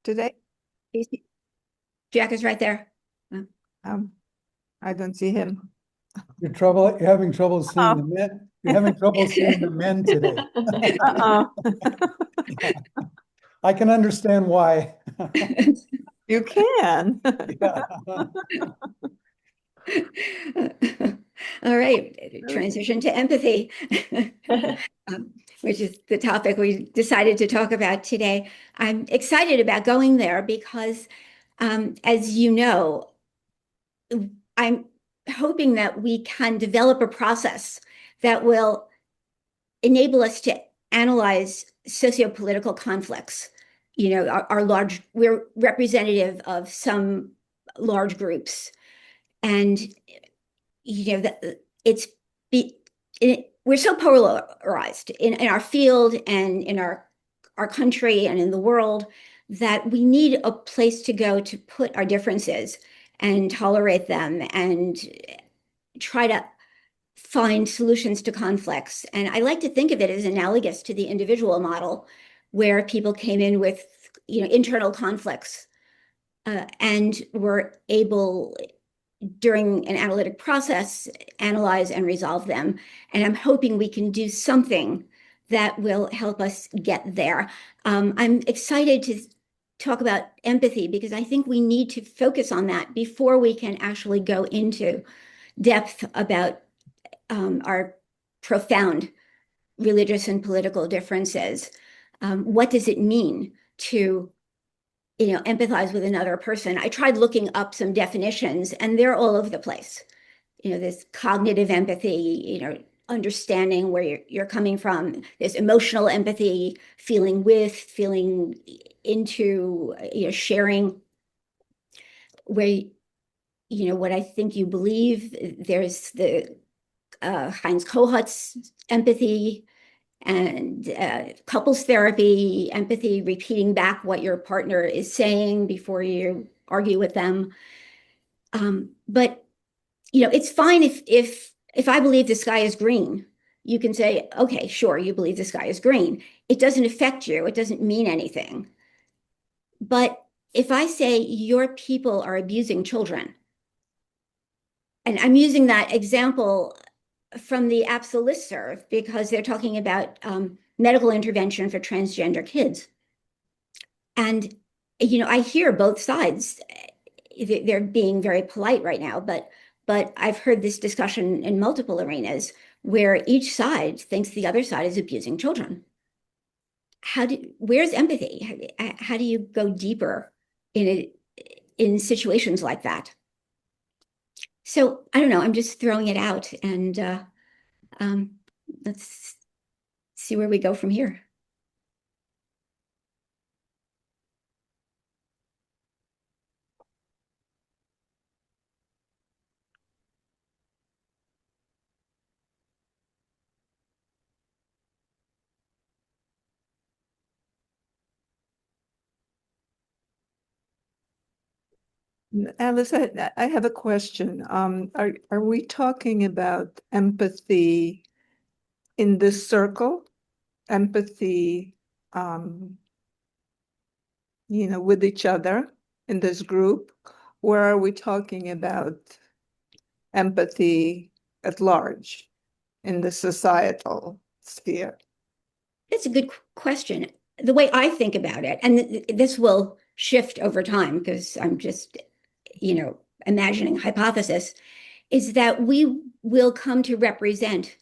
today? Jack is right there. Um, I don't see him. You're having trouble seeing the Oh. men. You're having trouble seeing the men today. I can understand why. You can. Yeah. All right, transition to empathy, which is the topic we decided to talk about today. I'm excited about going there because, as you know, I'm hoping that we can develop a process that will enable us to analyze sociopolitical conflicts. You know, we're representative of some large groups, and it's we're so polarized in our field and in our country and in the world that we need a place to go to put our differences and tolerate them and try to find solutions to conflicts. And I like to think of it as analogous to the individual model, where people came in with internal conflicts and were able, during an analytic process, analyze and resolve them. And I'm hoping we can do something that will help us get there. I'm excited to talk about empathy because I think we need to focus on that before we can actually go into depth about our profound religious and political differences. What does it mean to empathize with another person? I tried looking up some definitions and they're all over the place. This cognitive empathy, understanding where you're coming from. There's emotional empathy, feeling with, feeling into, sharing where, what I think you believe. There's the Heinz Kohut's empathy and couples therapy, empathy, repeating back what your partner is saying before you argue with them. But it's fine if I believe the sky is green, you can say, okay, sure, you believe the sky is green. It doesn't affect you. It doesn't mean anything. But if I say your people are abusing children, and I'm using that example from the APSA listserv because they're talking about medical intervention for transgender kids. And, I hear both sides. They're being very polite right now, but I've heard this discussion in multiple arenas where each side thinks the other side is abusing children. Where's empathy? How do you go deeper in situations like that? So I don't know, I'm just throwing it out and let's see where we go from here. Alice, I have a question. Are we talking about empathy in this circle? Empathy, with each other in this group? Or are we talking about empathy at large in the societal sphere? That's a good question. The way I think about it, and this will shift over time because I'm just, imagining hypothesis, is that we will come to represent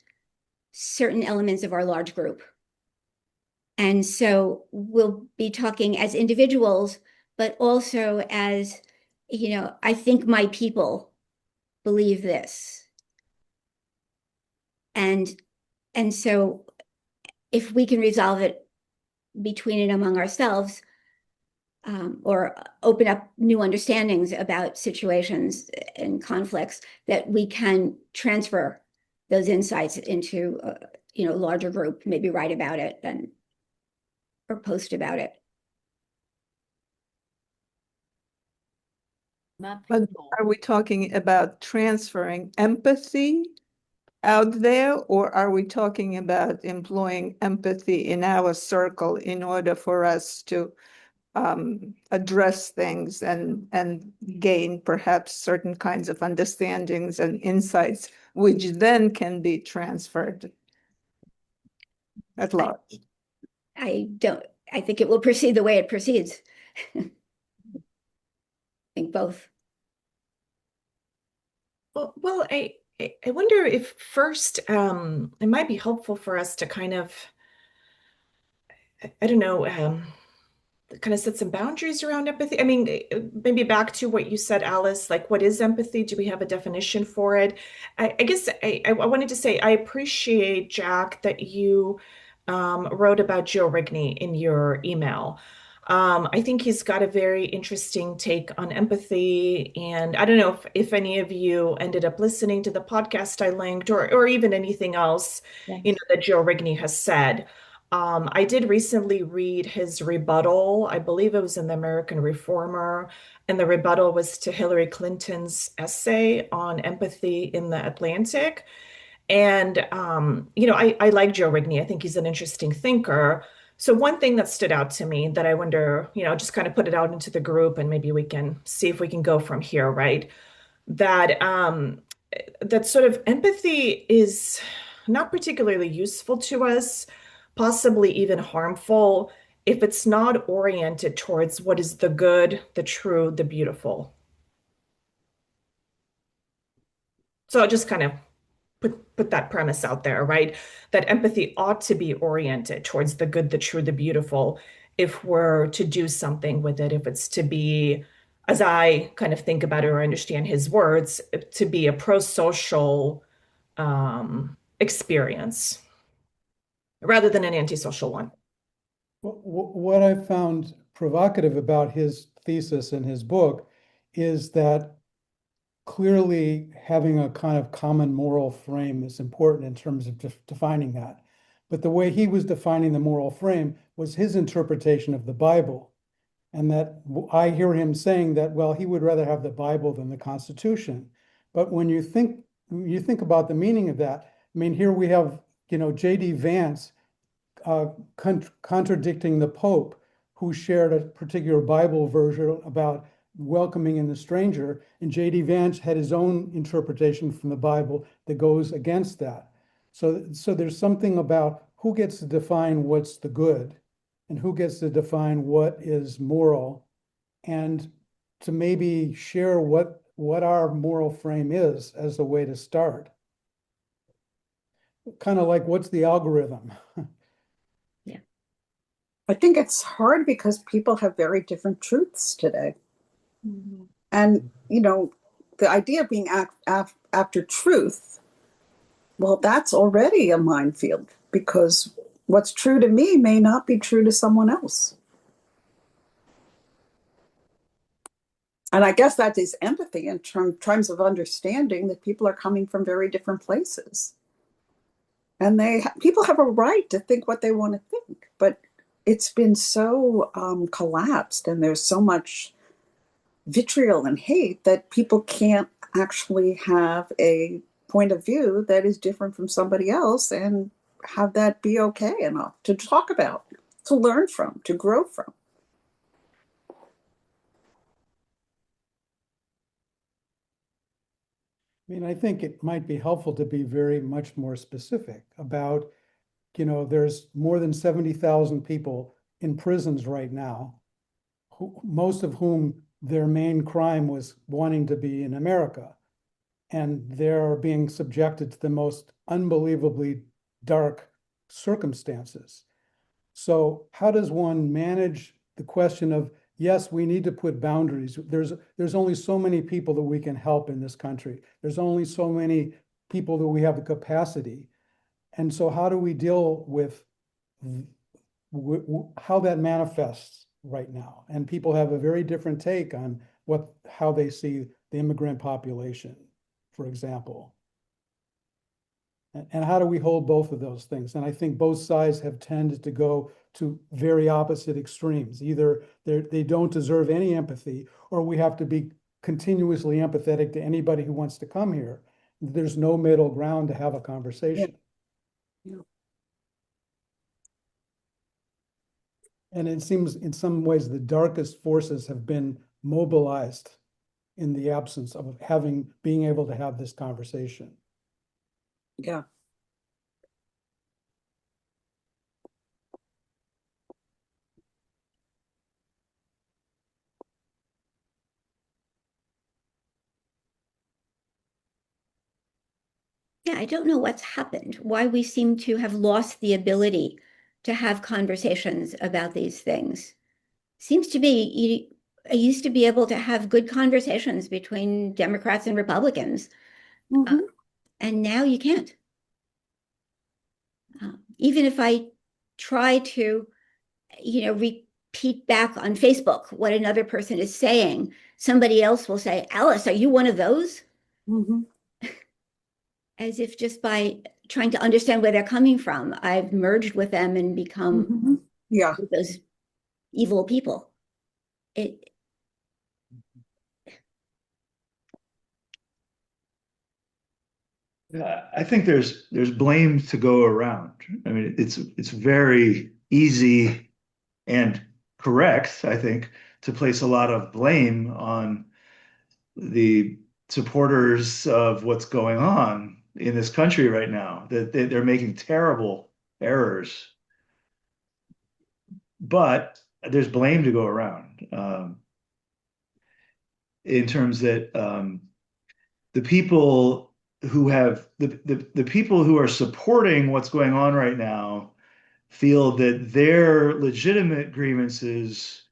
certain elements of our large group. And so we'll be talking as individuals, but also as, I think my people believe this. And so if we can resolve it between and among ourselves, or open up new understandings about situations and conflicts, that we can transfer those insights into a larger group, maybe write about it or post about it. But are we talking about transferring empathy out there, or are we talking about employing empathy in our circle in order for us to address things and gain perhaps certain kinds of understandings and insights, which then can be transferred at large. I think it will proceed the way it proceeds. I think both. Well, I wonder if first it might be helpful for us to kind of, I don't know, kind of set some boundaries around empathy. I mean, maybe back to what you said, Alice, like what is empathy? Do we have a definition for it? I guess I wanted to say I appreciate, Jack, that you wrote about Joe Rigney in your email. I think he's got a very interesting take on empathy. And I don't know if any of you ended up listening to the podcast I linked or even anything else, Yes. that Joe Rigney has said. I did recently read his rebuttal. I believe it was in the American Reformer, and the rebuttal was to Hillary Clinton's essay on empathy in the Atlantic. And I like Joe Rigney. I think he's an interesting thinker. So one thing that stood out to me that I wonder, just kind of put it out into the group, and maybe we can see if we can go from here, right? That sort of empathy is not particularly useful to us, possibly even harmful, if it's not oriented towards what is the good, the true, the beautiful. So I'll just kind of put that premise out there, right? That empathy ought to be oriented towards the good, the true, the beautiful, if we're to do something with it, if it's to be, as I kind of think about it or understand his words, to be a pro-social experience rather than an antisocial one. What I found provocative about his thesis and his book is that clearly having a kind of common moral frame is important in terms of defining that. But the way he was defining the moral frame was his interpretation of the Bible. And that I hear him saying that, well, he would rather have the Bible than the Constitution. But when you think about the meaning of that, I mean, here we have, J.D. Vance contradicting the Pope, who shared a particular Bible version about welcoming in the stranger, and J.D. Vance had his own interpretation from the Bible that goes against that. So there's something about who gets to define what's the good and who gets to define what is moral, and to maybe share what our moral frame is as a way to start. Kind of like, what's the algorithm? I think it's hard because people have very different truths today. Mm-hmm. And, the idea of being after truth, well, that's already a minefield, because what's true to me may not be true to someone else. And I guess that is empathy in terms of understanding that people are coming from very different places. And people have a right to think what they want to think, but it's been so collapsed, and there's so much vitriol and hate that people can't actually have a point of view that is different from somebody else and have that be okay enough to talk about, to learn from, to grow from. I mean, I think it might be helpful to be very much more specific about, there's more than 70,000 people in prisons right now, most of whom their main crime was wanting to be in America. And they're being subjected to the most unbelievably dark circumstances. So how does one manage the question of, yes, we need to put boundaries. There's only so many people that we can help in this country. There's only so many people that we have the capacity. And so how do we deal with how that manifests right now? And people have a very different take on how they see the immigrant population, for example. And how do we hold both of those things? And I think both sides have tended to go to very opposite extremes. Either they don't deserve any empathy, or we have to be continuously empathetic to anybody who wants to come here. There's no middle ground to have a conversation. Yeah. And it seems in some ways the darkest forces have been mobilized in the absence of being able to have this conversation. Yeah. Yeah, I don't know what's happened, why we seem to have lost the ability to have conversations about these things. Seems to me I used to be able to have good conversations between Democrats and Republicans, Mhm. and now you can't. Even if I try to, repeat back on Facebook what another person is saying, somebody else will say, Alice, are you one of those? Mhm. As if just by trying to understand where they're coming from, I've merged with them and become Mhm. Yeah. those evil people. It, I think there's blame to go around. I mean, it's very easy and correct, I think, to place a lot of blame on the supporters of what's going on in this country right now, that they're making terrible errors. But there's blame to go around, in terms that the people who have the people who are supporting what's going on right now feel that their legitimate grievances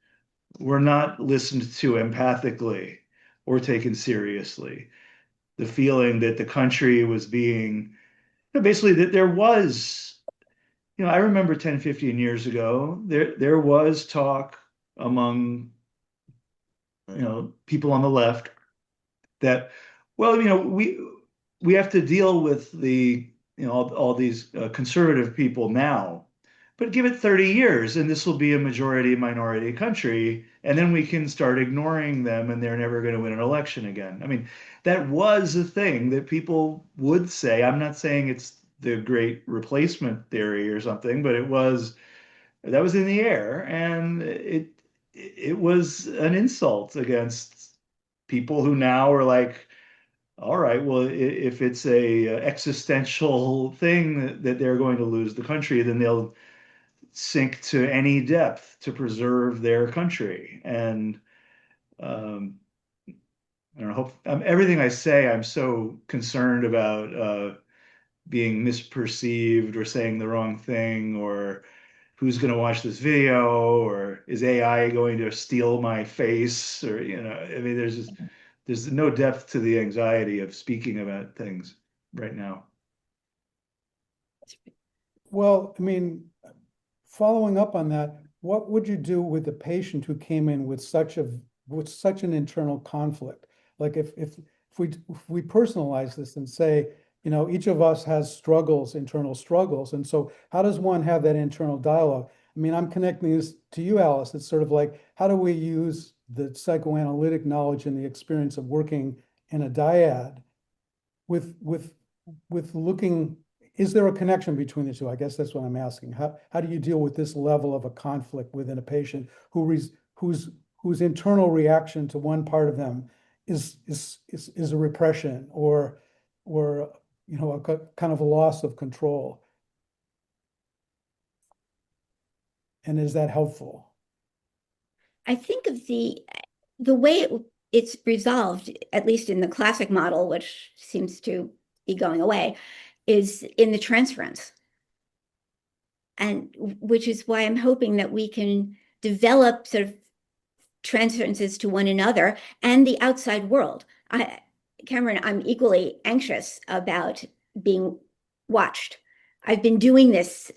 were not listened to empathically or taken seriously. The feeling that the country was being, basically that there was, I remember 10, 15 years ago, there was talk among, people on the left that, well, we have to deal with all these conservative people now, but give it 30 years and this will be a majority minority country, and then we can start ignoring them and they're never going to win an election again. I mean, that was a thing that people would say. I'm not saying it's the great replacement theory or something, but that was in the air, and it was an insult against people who now are like, all right, well, if it's a existential thing that they're going to lose the country, then they'll sink to any depth to preserve their country. And I don't know, everything I say, I'm so concerned about being misperceived or saying the wrong thing, or who's going to watch this video, or is AI going to steal my face, or I mean, there's no depth to the anxiety of speaking about things right now. Well, I mean, following up on that, what would you do with a patient who came in with such an internal conflict? Like if we personalize this and say, each of us has struggles, internal struggles, and so how does one have that internal dialogue? I mean, I'm connecting this to you, Alice. It's sort of like, how do we use the psychoanalytic knowledge and the experience of working in a dyad with looking, is there a connection between the two? I guess that's what I'm asking. How do you deal with this level of a conflict within a patient whose internal reaction to one part of them is a repression or a kind of a loss of control? And is that helpful? I think of the way it's resolved, at least in the classic model, which seems to be going away, is in the transference. And which is why I'm hoping that we can develop sort of transferences to one another and the outside world. Cameron, I'm equally anxious about being watched. I've been doing this,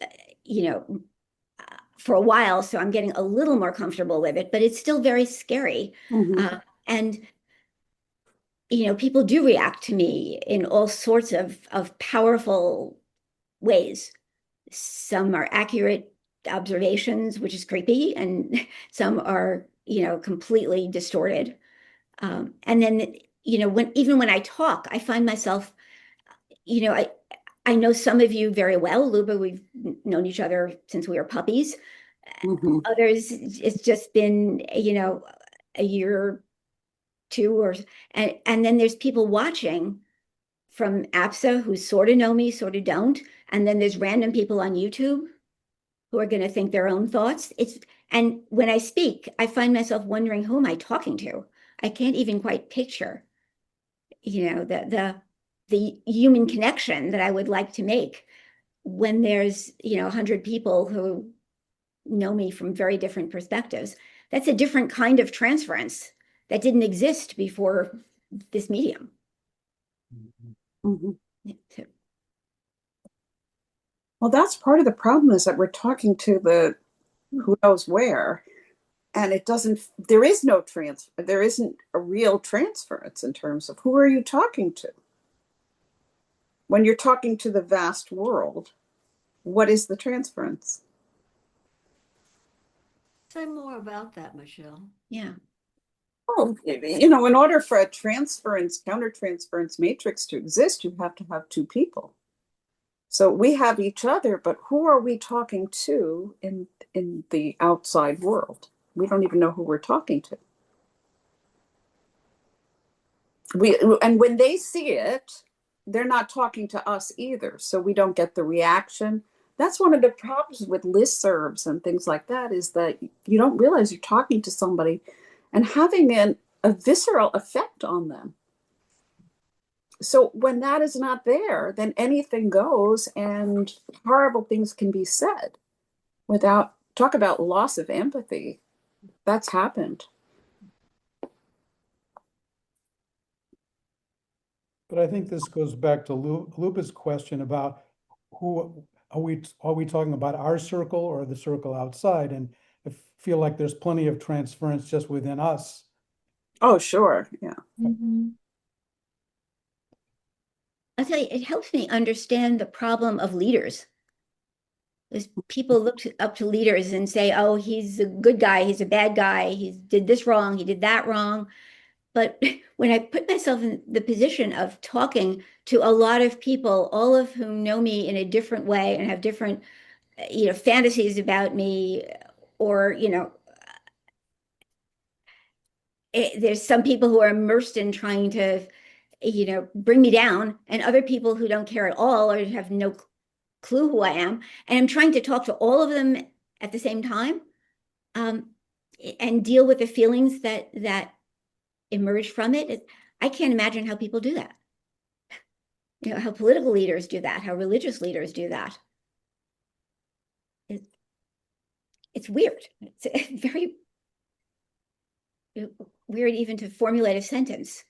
for a while, so I'm getting a little more comfortable with it, but it's still very scary. Mhm. And people do react to me in all sorts of powerful ways. Some are accurate observations, which is creepy, and some are, completely distorted. And then, even when I talk, I find myself, I know some of you very well, Luba. We've known each other since we were puppies. Mhm. Others, it's just been, a year or two, and then there's people watching from APSA who sort of know me, sort of don't. And then there's random people on YouTube who are going to think their own thoughts. And when I speak, I find myself wondering, who am I talking to? I can't even quite picture, the human connection that I would like to make when there's, 100 people who know me from very different perspectives. That's a different kind of transference that didn't exist before this medium. Mhm. So, Well, that's part of the problem is that we're talking to the who knows where, and there is no transfer. There isn't a real transference in terms of who are you talking to? When you're talking to the vast world, what is the transference? Say more about that, Michelle. yeah. Oh, in order for a countertransference matrix to exist, you have to have two people. So we have each other, but who are we talking to in the outside world? We don't even know who we're talking to. And when they see it, they're not talking to us either, so we don't get the reaction. That's one of the problems with listservs and things like that, is that you don't realize you're talking to somebody and having a visceral effect on them. So when that is not there, then anything goes and horrible things can be said without talk about loss of empathy. That's happened. But I think this goes back to Lupa's question about who are we talking about, our circle or the circle outside? And I feel like there's plenty of transference just within us. Oh, sure. Yeah. I'll tell you, it helps me understand the problem of leaders. As people look up to leaders and say, oh, he's a good guy, he's a bad guy, he did this wrong, he did that wrong. But when I put myself in the position of talking to a lot of people, all of whom know me in a different way and have different, fantasies about me, or, there's some people who are immersed in trying to, bring me down, and other people who don't care at all or have no clue who I am. And I'm trying to talk to all of them at the same time, and deal with the feelings that emerge from it. I can't imagine how people do that. How political leaders do that, how religious leaders do that. It's weird. It's very weird even to formulate a sentence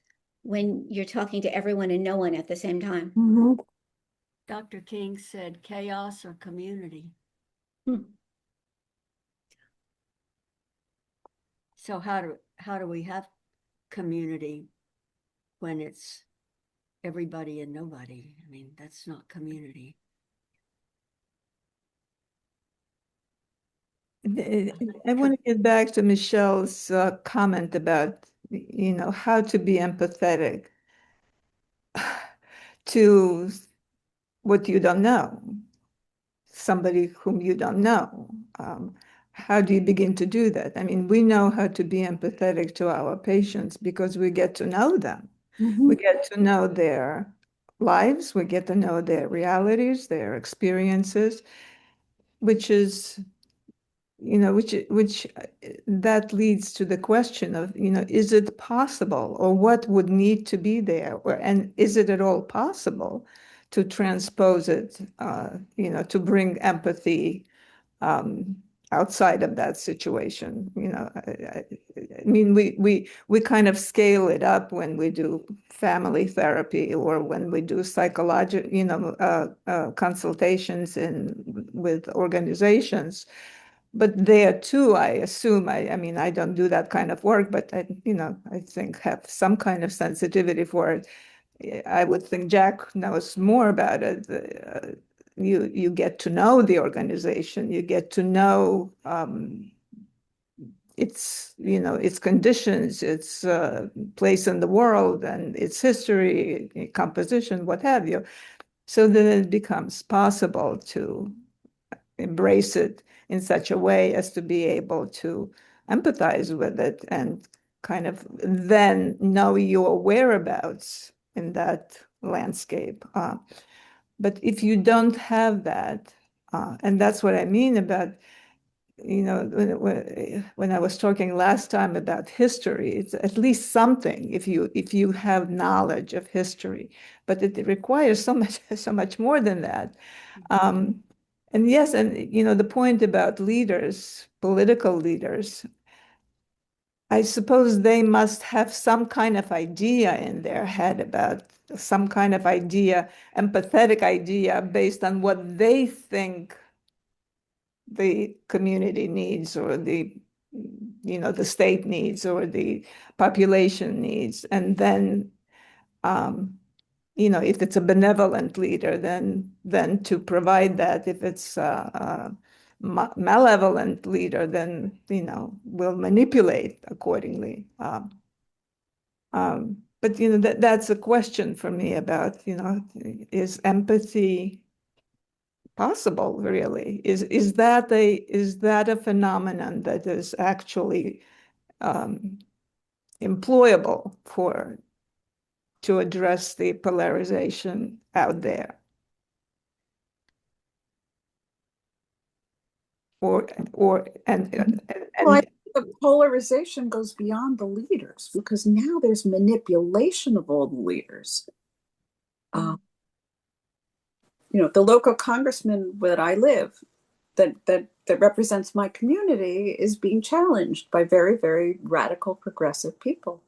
when you're talking to everyone and no one at the same time. Mm-hmm. Dr. King said chaos or community. So how do we have community when it's everybody and nobody? I mean, that's not community. I want to get back to Michelle's comment about, how to be empathetic to what you don't know, somebody whom you don't know. How do you begin to do that? I mean, we know how to be empathetic to our patients because we get to know them. Mm-hmm. We get to know their lives, we get to know their realities, their experiences, which is, which that leads to the question of, is it possible, or what would need to be there, and is it at all possible to transpose it, to bring empathy outside of that situation? I mean, we kind of scale it up when we do family therapy or when we do psychological, consultations with organizations. But there too, I assume, I mean, I don't do that kind of work, but I think have some kind of sensitivity for it. I would think Jack knows more about it. You get to know the organization, you get to know its conditions, its place in the world, and its history, composition, what have you, so that it becomes possible to embrace it in such a way as to be able to empathize with it and kind of then know your whereabouts in that landscape. But if you don't have that, and that's what I mean about, when I was talking last time about history, it's at least something if you have knowledge of history, but it requires so much more than that. And yes, and the point about leaders, political leaders, I suppose they must have some kind of idea in their head about some kind of idea, empathetic idea based on what they think the community needs or the state needs or the population needs. And then, if it's a benevolent leader, then to provide that. If it's a malevolent leader, then, will manipulate accordingly. But that's a question for me about, is empathy possible, really? Is that a phenomenon that is actually employable to address the polarization out there? Well, I think the polarization goes beyond the leaders because now there's manipulation of all the leaders. The local congressman where I live that represents my community is being challenged by very, very radical progressive people.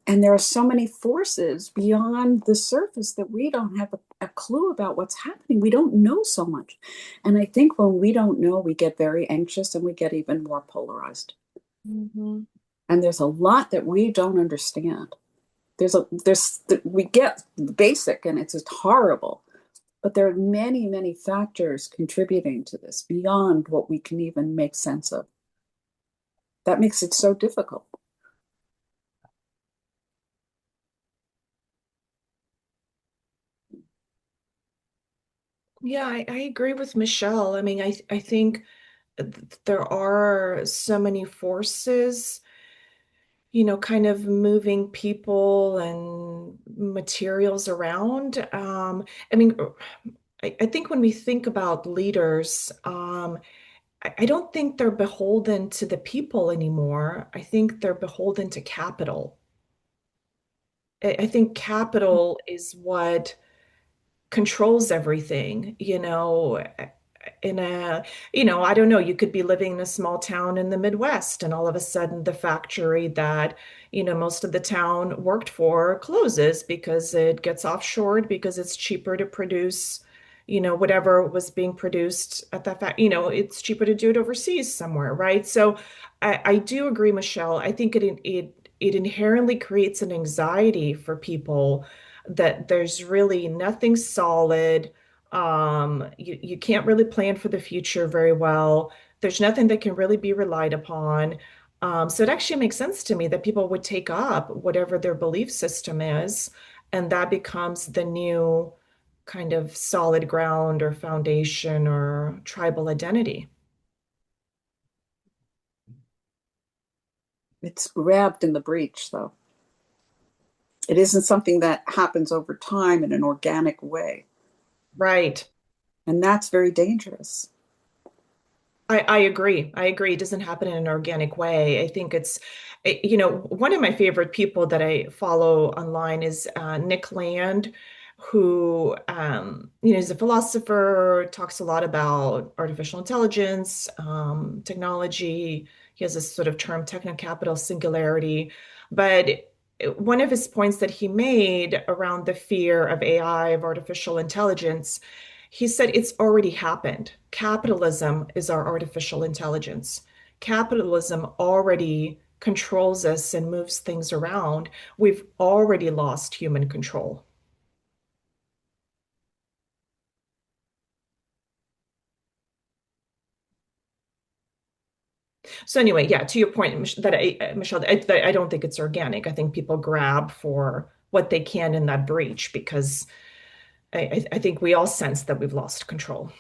And there are so many forces beyond the surface that we don't have a clue about what's happening. We don't know so much. And I think when we don't know, we get very anxious and we get even more polarized. Mm-hmm. And there's a lot that we don't understand. We get the basic and it's just horrible. But there are many, many factors contributing to this beyond what we can even make sense of. That makes it so difficult. Yeah, I agree with Michelle. I mean, I think there are so many forces, kind of moving people and materials around. I mean, I think when we think about leaders, I don't think they're beholden to the people anymore. I think they're beholden to capital. I think capital is what controls everything, in a, I don't know, you could be living in a small town in the Midwest and all of a sudden the factory that, most of the town worked for closes because it gets offshored because it's cheaper to produce, whatever was being produced at that fact, it's cheaper to do it overseas somewhere, right? So I do agree, Michelle. I think it inherently creates an anxiety for people that there's really nothing solid. You can't really plan for the future very well. There's nothing that can really be relied upon. So it actually makes sense to me that people would take up whatever their belief system is, and that becomes the new kind of solid ground or foundation or tribal identity. It's wrapped in the breach, though. It isn't something that happens over time in an organic way. Right. And that's very dangerous. I agree. I agree. It doesn't happen in an organic way. I think one of my favorite people that I follow online is Nick Land, who, is a philosopher, talks a lot about artificial intelligence, technology. He has this sort of term, technocapital singularity. But one of his points that he made around the fear of AI, of artificial intelligence, he said it's already happened. Capitalism is our artificial intelligence. Capitalism already controls us and moves things around. We've already lost human control. So anyway, yeah, to your point, Michelle, I don't think it's organic. I think people grab for what they can in that breach because I think we all sense that we've lost control.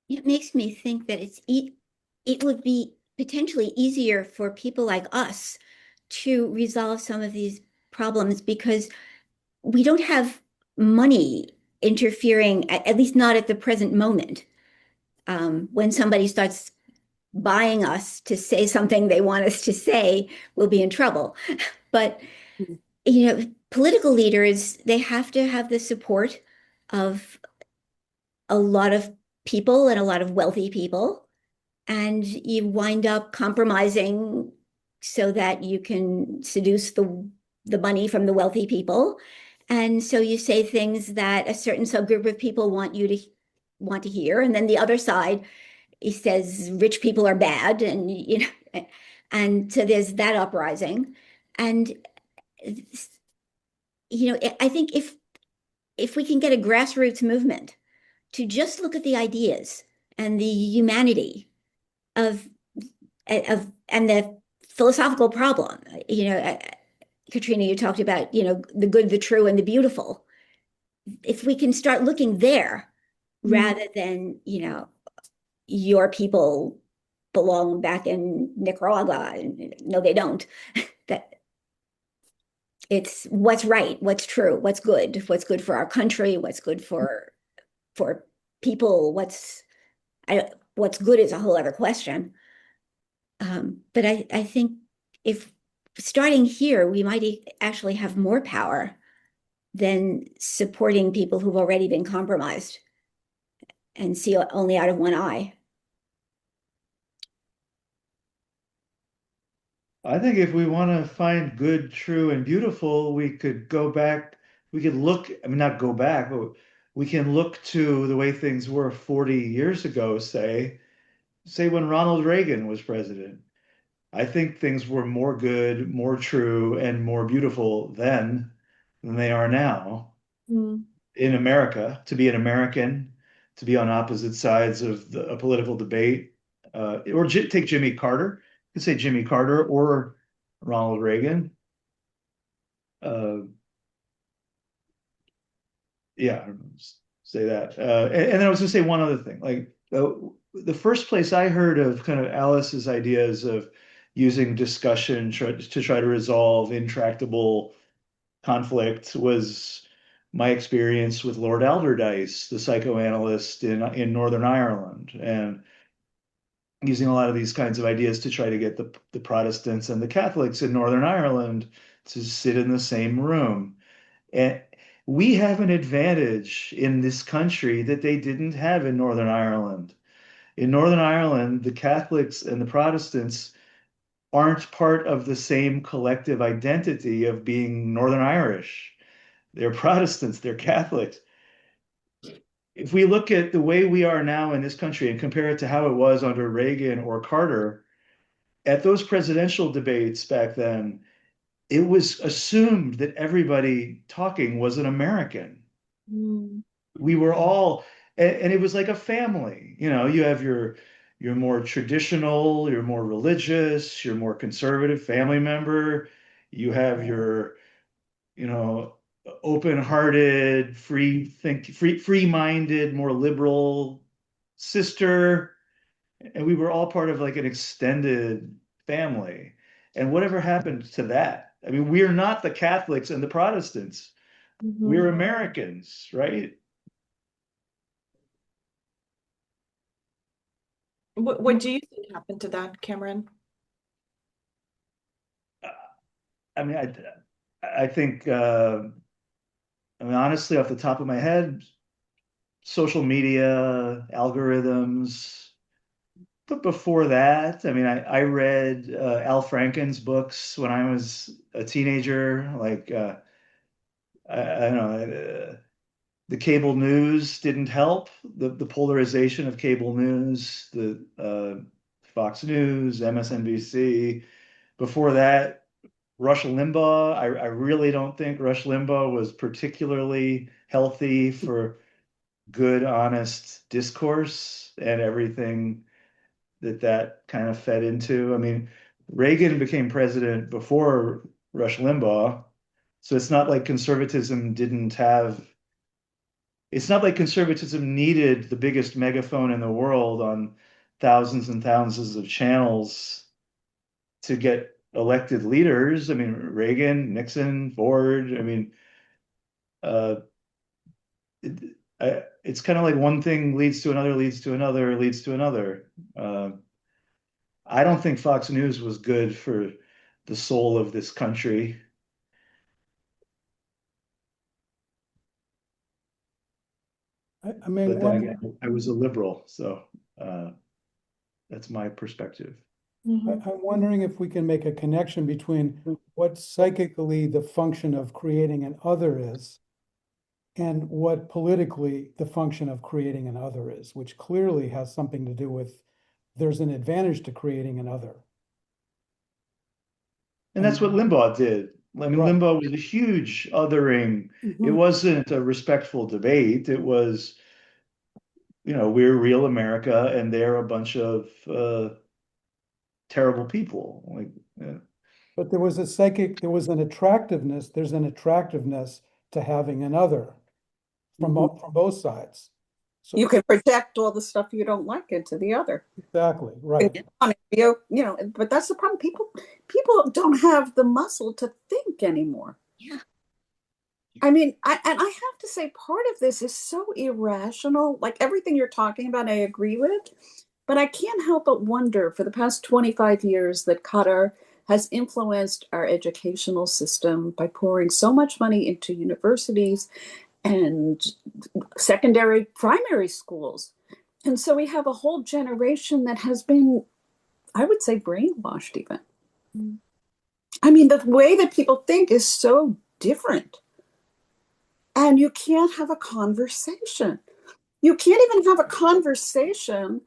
It makes me think that it would be potentially easier for people like us to resolve some of these problems because we don't have money interfering, at least not at the present moment. When somebody starts buying us to say something they want us to say, we'll be in trouble. But, political leaders, they have to have the support of a lot of people and a lot of wealthy people. And you wind up compromising so that you can seduce the money from the wealthy people. And so you say things that a certain subgroup of people want to hear. And then the other side, he says rich people are bad. And, and so there's that uprising. And, I think if we can get a grassroots movement to just look at the ideas and the humanity of and the philosophical problem. Katrina, you talked about, the good, the true, and the beautiful. If we can start looking there rather than, your people belong back in Nicaragua. No, they don't. That it's what's right, what's true, what's good for our country, what's good for people, what's good is a whole other question. But I think if starting here, we might actually have more power than supporting people who've already been compromised and see only out of one eye. I think if we want to find good, true, and beautiful, we could go back, we could look, I mean, not go back, but we can look to the way things were 40 years ago, say when Ronald Reagan was president. I think things were more good, more true, and more beautiful then than they are now in America. To be an American, to be on opposite sides of a political debate, or take Jimmy Carter. You could say Jimmy Carter or Ronald Reagan. Yeah, say that. And then I was going to say one other thing. Like the first place I heard of kind of Alice's ideas of using discussion to try to resolve intractable conflict was my experience with Lord Alderdice, the psychoanalyst in Northern Ireland, and using a lot of these kinds of ideas to try to get the Protestants and the Catholics in Northern Ireland to sit in the same room. And we have an advantage in this country that they didn't have in Northern Ireland. In Northern Ireland, the Catholics and the Protestants aren't part of the same collective identity of being Northern Irish. They're Protestants, they're Catholics. If we look at the way we are now in this country and compare it to how it was under Reagan or Carter, at those presidential debates back then, it was assumed that everybody talking was an American. We were all, and it was like a family. You have your more traditional, your more religious, your more conservative family member. You have your, open-hearted, free-minded, more liberal sister. And we were all part of like an extended family. And whatever happened to that? I mean, we're not the Catholics and the Protestants. We're Americans, right? What do you think happened to that, Cameron? I mean, I think, I mean, honestly, off the top of my head, social media, algorithms. But before that, I mean, I read Al Franken's books when I was a teenager. Like, I don't know, the cable news didn't help. The polarization of cable news, the Fox News, MSNBC. Before that, Rush Limbaugh. I really don't think Rush Limbaugh was particularly healthy for good, honest discourse and everything that kind of fed into. I mean, Reagan became president before Rush Limbaugh, so it's not like conservatism didn't have it's not like conservatism needed the biggest megaphone in the world on thousands and thousands of channels to get elected leaders. I mean, Reagan, Nixon, Ford. I mean, uh, it's kind of like one thing leads to another, leads to another, leads to another. I don't think Fox News was good for the soul of this country. I mean, But then again, I was a liberal, so that's my perspective. Mhm. I'm wondering if we can make a connection between what psychically the function of creating an other is and what politically the function of creating an other is, which clearly has something to do with there's an advantage to creating an other. And that's what Limbaugh did. I mean, Right. Limbaugh was a huge othering. It wasn't a respectful debate. It was, we're real America and they're a bunch of terrible people. But there was there's an attractiveness to having another from both sides. So You can project all the stuff you don't like into the other. exactly, right. But that's the problem. People don't have the muscle to think anymore. Yeah. I mean, I have to say, part of this is so irrational. Like everything you're talking about, I agree with, but I can't help but wonder for the past 25 years that Qatar has influenced our educational system by pouring so much money into universities and secondary, primary schools. And so we have a whole generation that has been, I would say, brainwashed even. I mean, the way that people think is so different. And you can't have a conversation. You can't even have a conversation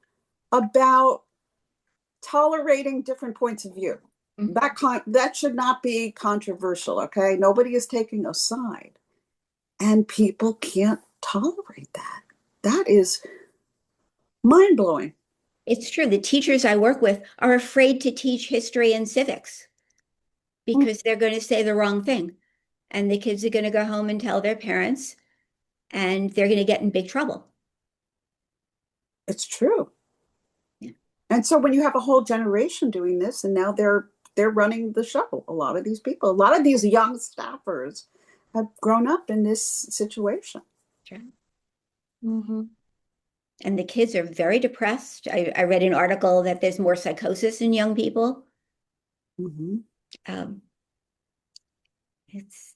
about tolerating different points of view. That should not be controversial, okay? Nobody is taking a side. And people can't tolerate that. That is mind-blowing. It's true. The teachers I work with are afraid to teach history and civics because they're going to say the wrong thing. And the kids are going to go home and tell their parents, and they're going to get in big trouble. It's true. Yeah. And so when you have a whole generation doing this, and now they're running the show, a lot of these people, a lot of these young staffers have grown up in this situation. Sure. And the kids are very depressed. I read an article that there's more psychosis in young people. It's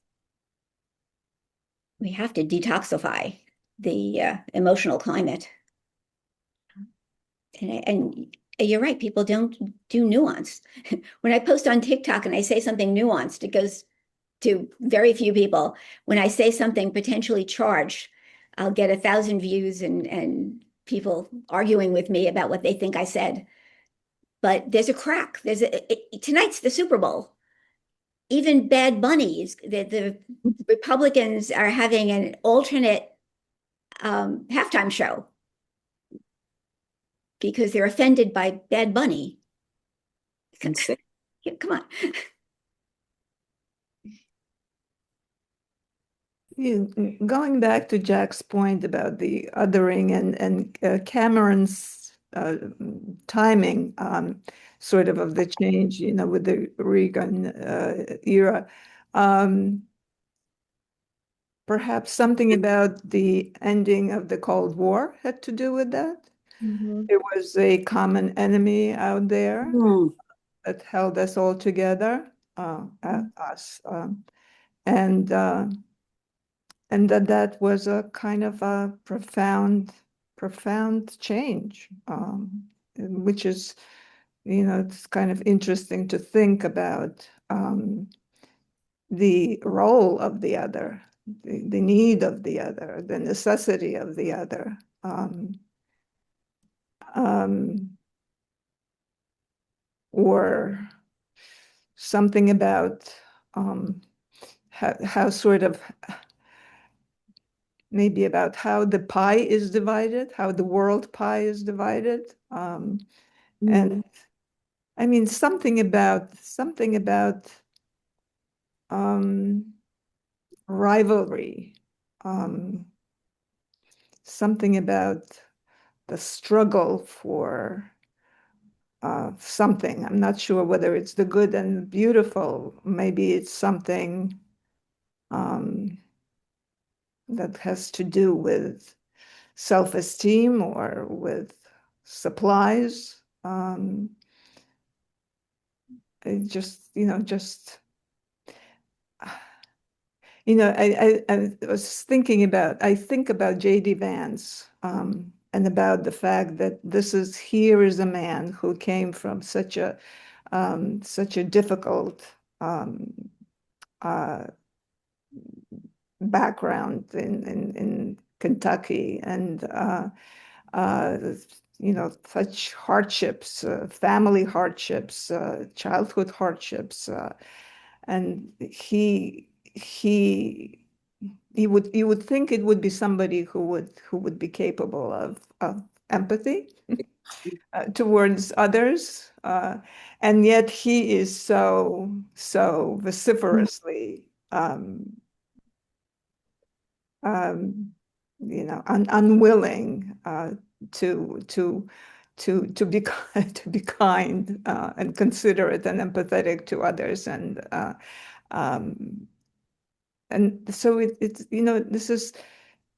we have to detoxify the emotional climate. And you're right, people don't do nuance. When I post on TikTok and I say something nuanced, it goes to very few people. When I say something potentially charged, I'll get 1,000 views and people arguing with me about what they think I said. But there's a crack. Tonight's the Super Bowl. Even Bad Bunnies, the Republicans are having an alternate halftime show because they're offended by Bad Bunny. Come on. Going back to Jack's point about the othering and Cameron's timing, sort of the change, with the Reagan era. Perhaps something about the ending of the Cold War had to do with that. There was a common enemy out there that held us all together, us, and that was a kind of a profound change, which is, it's kind of interesting to think about the role of the other, the need of the other, the necessity of the other. Or something about how sort of maybe about how the pie is divided, how the world pie is divided. And I mean, something about rivalry, something about the struggle for something. I'm not sure whether it's the good and beautiful. Maybe it's something that has to do with self-esteem or with supplies. It just, I was thinking about, I think about J.D. Vance and about the fact that here is a man who came from such a difficult uh, background in Kentucky, and such hardships, family hardships, childhood hardships, and you would think it would be somebody who would be capable of empathy towards others, and yet he is so vociferously um, unwilling to be to be kind and considerate and empathetic to others, um, and so it's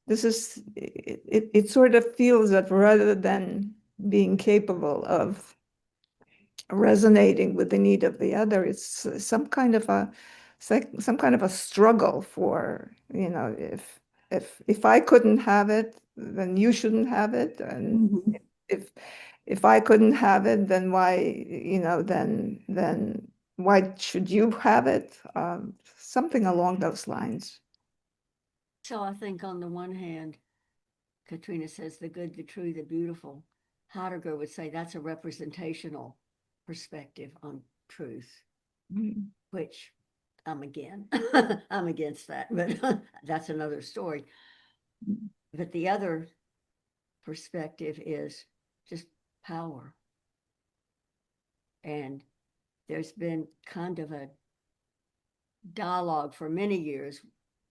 it sort of feels that rather than being capable of resonating with the need of the other, it's some kind of a struggle for, if I couldn't have it, then you shouldn't have it, and Mhm. if I couldn't have it, then why, then why should you have it? Something along those lines. So I think on the one hand, Katrina says the good, the true, the beautiful. Heidegger would say that's a representational perspective on truth, Mm. which I'm I'm against that, but that's another story. But the other perspective is just power. And there's been kind of a dialogue for many years,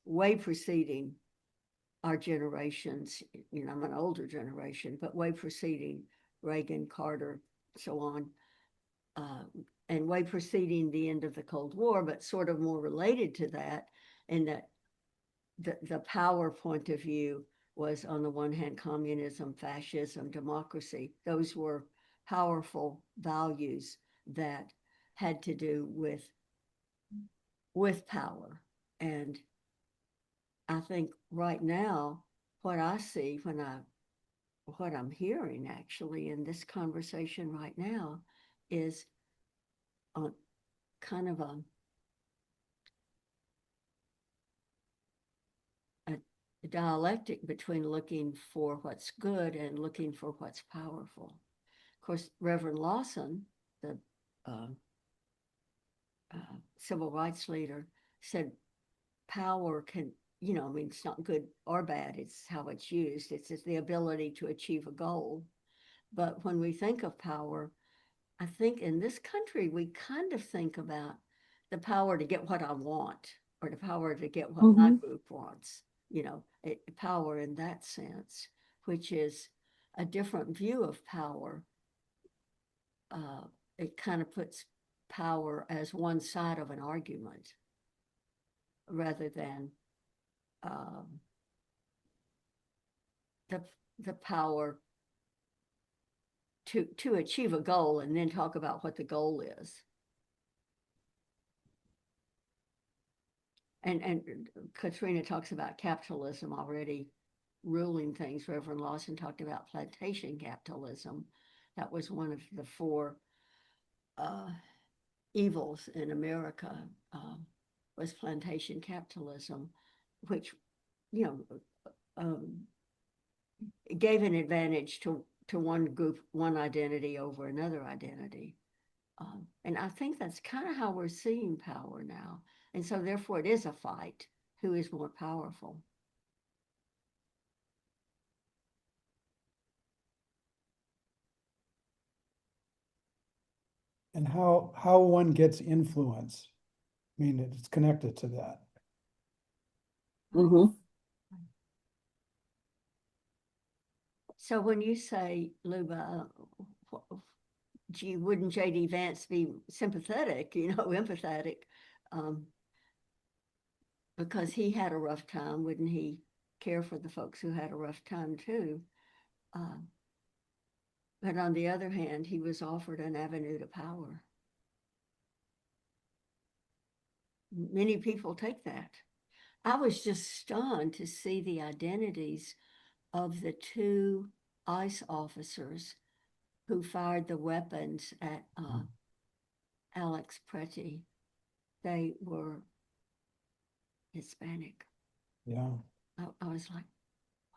way preceding our generations. I'm an older generation, but way preceding Reagan, Carter, so on, and way preceding the end of the Cold War, but sort of more related to that, in that the power point of view was, on the one hand, communism, fascism, democracy. Those were powerful values that had to do with power. And I think right now, what I see what I'm hearing actually in this conversation right now is on kind of a dialectic between looking for what's good and looking for what's powerful. Of course, Reverend Lawson, the uh, civil rights leader, said power can, it's not good or bad, it's how it's used. It's the ability to achieve a goal. But when we think of power, I think in this country, we kind of think about the power to get what I want, or the power to get what my group wants, power in that sense, which is a different view of power. It kind of puts power as one side of an argument rather than the power to achieve a goal and then talk about what the goal is. And Katrina talks about capitalism already ruling things. Reverend Lawson talked about plantation capitalism. That was one of the four evils in America, was plantation capitalism, which, gave an advantage to one group, one identity over another identity. And I think that's kind of how we're seeing power now. And so therefore it is a fight. Who is more powerful? And how one gets influence. I mean, it's connected to that. Mhm. So when you say, Luba, gee, wouldn't J.D. Vance be sympathetic, empathetic? Because he had a rough time, wouldn't he care for the folks who had a rough time too? But on the other hand, he was offered an avenue to power. Many people take that. I was just stunned to see the identities of the two ICE officers who fired the weapons at Alex Pretty. They were Hispanic. Yeah. I was like,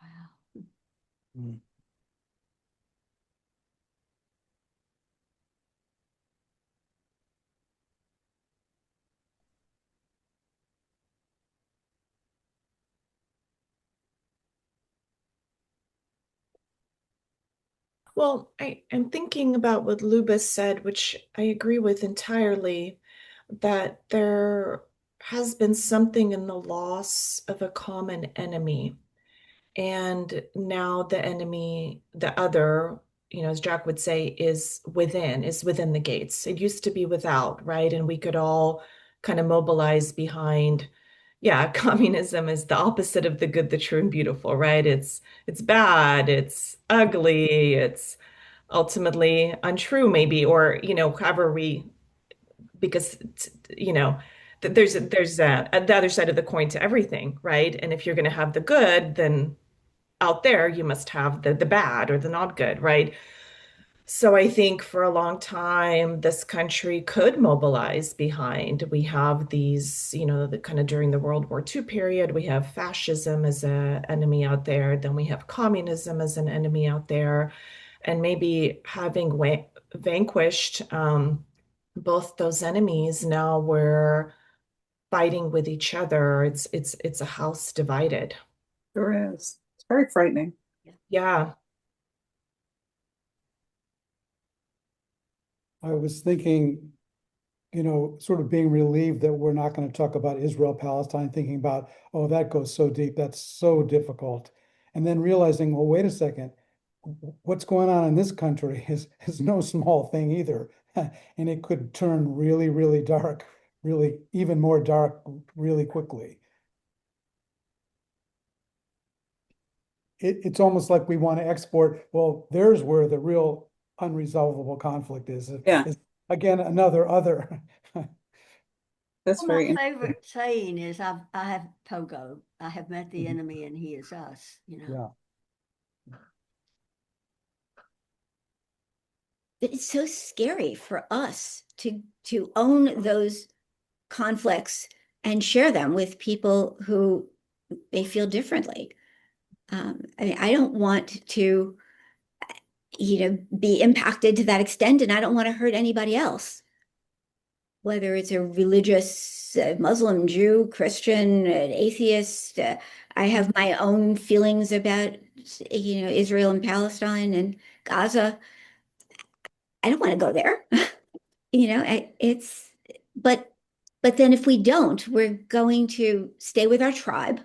wow. Mm. Well, I'm thinking about what Luba said, which I agree with entirely, that there has been something in the loss of a common enemy. And now the enemy, the other, as Jack would say, is within the gates. It used to be without, right? And we could all kind of mobilize behind, yeah, communism is the opposite of the good, the true, and beautiful, right? It's bad, it's ugly, it's ultimately untrue, maybe, or however because there's the other side of the coin to everything, right? And if you're going to have the good, then out there you must have the bad or the not good, right? So I think for a long time this country could mobilize behind. We have these, the kind of during the World War II period, we have fascism as an enemy out there, then we have communism as an enemy out there, and maybe having vanquished both those enemies, now we're fighting with each other. It's a house divided. There is. It's very frightening. Yeah. I was thinking, sort of being relieved that we're not going to talk about Israel, Palestine, thinking about, oh, that goes so deep, that's so difficult. And then realizing, well, wait a second, what's going on in this country is no small thing either. And it could turn really, really dark, really even more dark really quickly. It's almost like we want to export, well, there's where the real unresolvable conflict is. Yeah. Is again, another other. That's Well, very my favorite saying is, I have Togo. I have met the enemy and he is us, Yeah. It's so scary for us to own those conflicts and share them with people who may feel differently. I don't want to, be impacted to that extent, and I don't want to hurt anybody else. Whether it's a religious Muslim, Jew, Christian, an atheist, I have my own feelings about, Israel and Palestine and Gaza. I don't want to go there. But then if we don't, we're going to stay with our tribe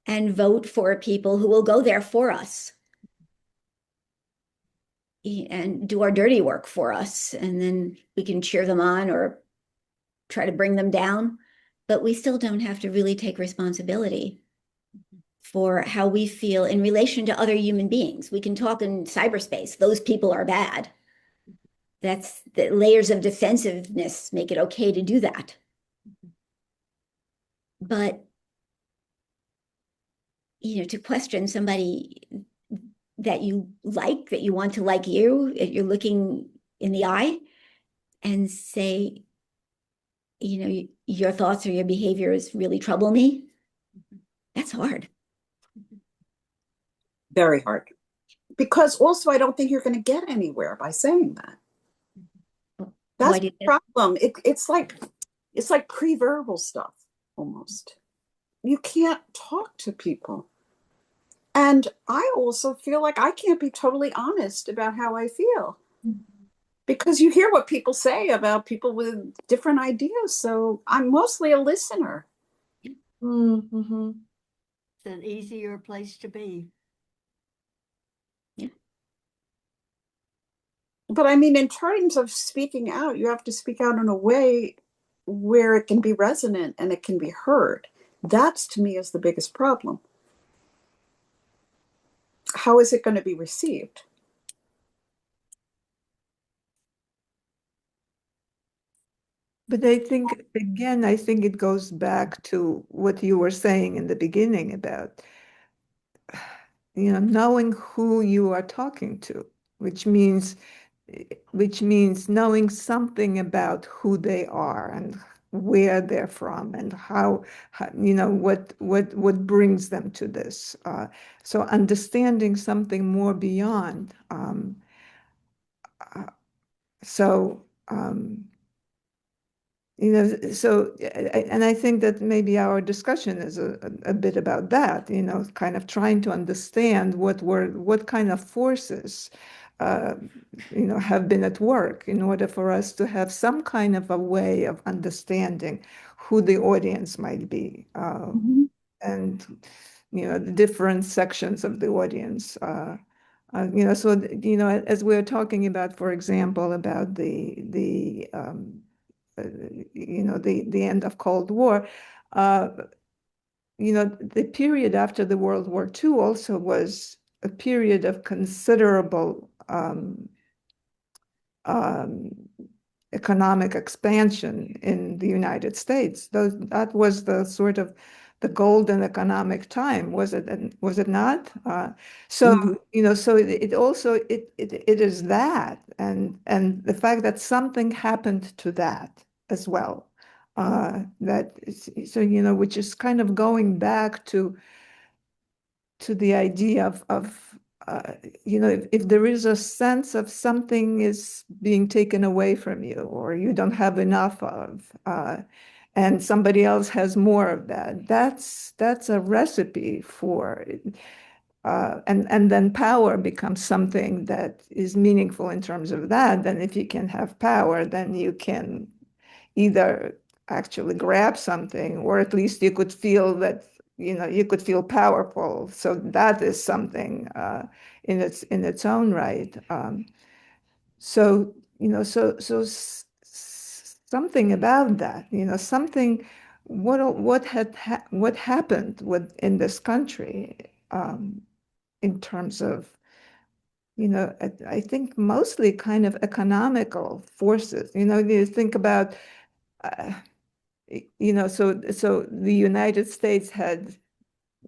and vote for people who will go there for us and do our dirty work for us. And then we can cheer them on or try to bring them down. But we still don't have to really take responsibility for how we feel in relation to other human beings. We can talk in cyberspace. Those people are bad. That's the layers of defensiveness make it okay to do that. But, to question somebody that you like, that you want to like you, you're looking in the eye and say, your thoughts or your behaviors really trouble me. That's hard. Very hard. Because also, I don't think you're going to get anywhere by saying that. That's the problem. It's like pre-verbal stuff almost. You can't talk to people. And I also feel like I can't be totally honest about how I feel. Because you hear what people say about people with different ideas. So I'm mostly a listener. Mm-hmm. It's an easier place to be. Yeah. But I mean, in terms of speaking out, you have to speak out in a way where it can be resonant and it can be heard. That's to me is the biggest problem. How is it going to be received? But I think, again, I think it goes back to what you were saying in the beginning about, knowing who you are talking to, which means knowing something about who they are and where they're from and how what brings them to this. So understanding something more beyond. Uh, so. So, and I think that maybe our discussion is a bit about that, kind of trying to understand what kind of forces, uh, have been at work in order for us to have some kind of a way of understanding who the audience might be, Mhm. and, the different sections of the audience. So, as we're talking about, for example, about uh, the end of Cold War, uh, the period after the World War II also was a period of considerable um, economic expansion in the United States. That was the sort of the golden economic time, was it? Was it not? So Mhm. so it also it is that, and the fact that something happened to that as well. So which is kind of going back to the idea of if there is a sense of something is being taken away from you or you don't have enough of, and somebody else has more of that, that's a recipe for and then power becomes something that is meaningful in terms of that. Then if you can have power, then you can either actually grab something, or at least you could feel that, you could feel powerful. So that is something in its own right. So, something about that, something, what happened in this country, in terms of, I think mostly kind of economical forces. You think about, uh, so the United States had,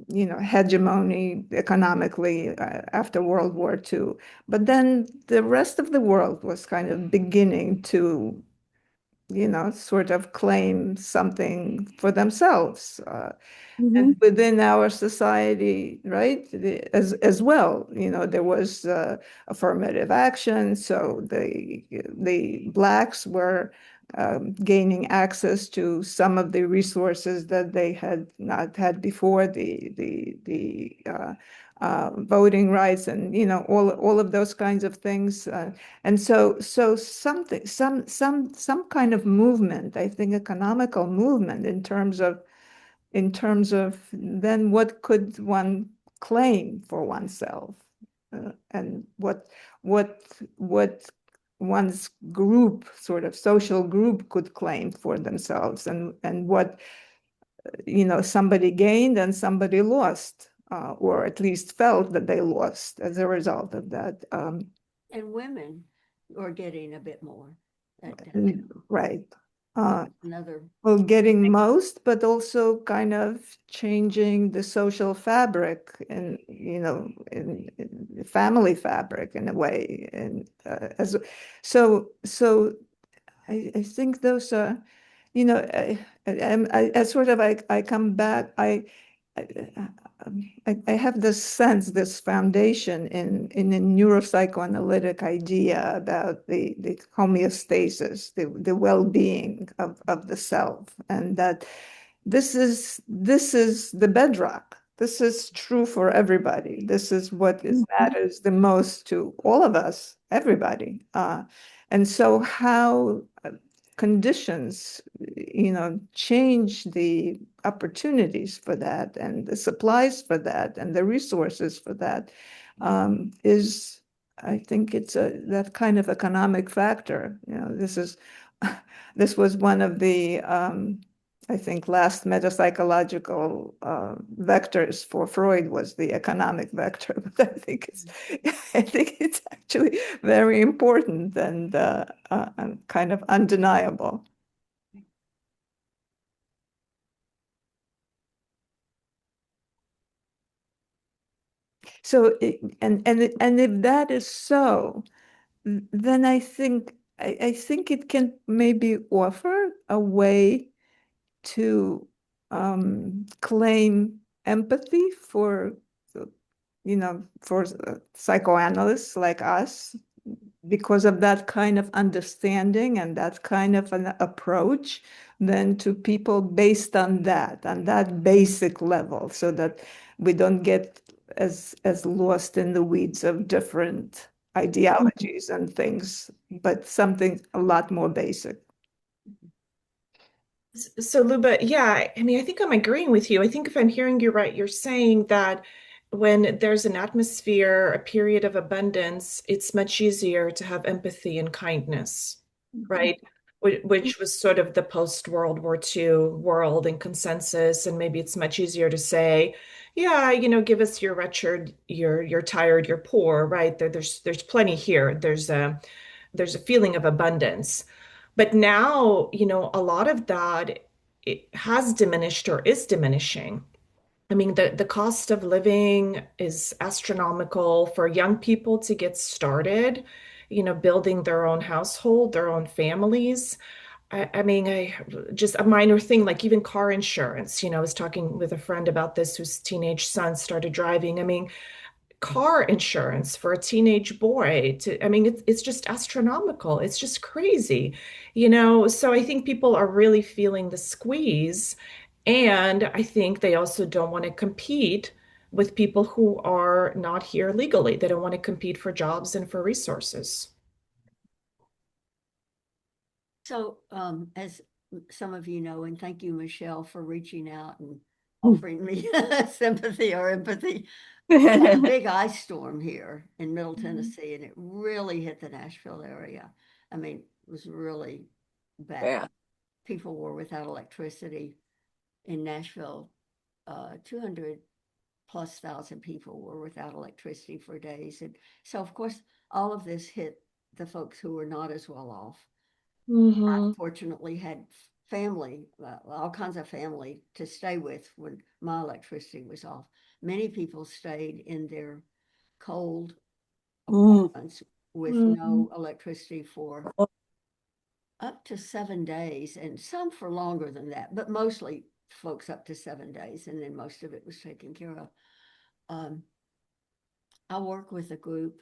hegemony economically after World War II, but then the rest of the world was kind of beginning to, sort of claim something for themselves. And Mhm. within our society, right, as well, there was affirmative action. So the blacks were gaining access to some of the resources that they had not had before, the voting rights, and all of those kinds of things. And so some kind of movement, I think, economical movement in terms of then what could one claim for oneself, and what one's group, sort of social group, could claim for themselves, and what somebody gained and somebody lost, or at least felt that they lost as a result of that. And women are getting a bit more. Right. Another. Well, getting most, but also kind of changing the social fabric and, in the family fabric in a way. And so I think those are, I sort of, I come back, I, I have this sense, this foundation in a neuropsychoanalytic idea about the homeostasis, the well-being of the self, and that this is the bedrock. This is true for everybody. This is what matters the most to all of us, everybody. And so how conditions, change the opportunities for that and the supplies for that and the resources for that, is I think it's that kind of economic factor. This was one of the I think last metapsychological vectors for Freud was the economic vector, but I think it's actually very important and kind of undeniable. So, and if that is so, then I think it can maybe offer a way to claim empathy for, for psychoanalysts like us, because of that kind of understanding and that kind of an approach, then to people based on that basic level, so that we don't get as lost in the weeds of different ideologies and things, but something a lot more basic. So, Luba, yeah, I mean, I think I'm agreeing with you. I think if I'm hearing you right, you're saying that when there's an atmosphere, a period of abundance, it's much easier to have empathy and kindness, right? Which was sort of the post-World War II world and consensus. And maybe it's much easier to say, yeah, give us your wretched, you're tired, you're poor, right? There's plenty here. There's a feeling of abundance. But now, a lot of that it has diminished or is diminishing. I mean, the cost of living is astronomical for young people to get started, building their own household, their own families. I mean, just a minor thing, like even car insurance. I was talking with a friend about this whose teenage son started driving. I mean, car insurance for a teenage boy I mean, it's just astronomical. It's just crazy, so I think people are really feeling the squeeze, and I think they also don't want to compete with people who are not here legally. They don't want to compete for jobs and for resources. So, as some of you know, and thank you, Michelle, for reaching out and offering me sympathy or empathy. We had a big ice storm here in Middle Tennessee, and it really hit the Nashville area. I mean, it was really bad. Yeah. People were without electricity in Nashville. 200,000+ people were without electricity for days. And so, of course, all of this hit the folks who were not as well off. I fortunately had family, all kinds of family to stay with when my electricity was off. Many people stayed in their cold apartments with no electricity for up to 7 days, and some for longer than that, but mostly folks up to 7 days, and then most of it was taken care of. I work with a group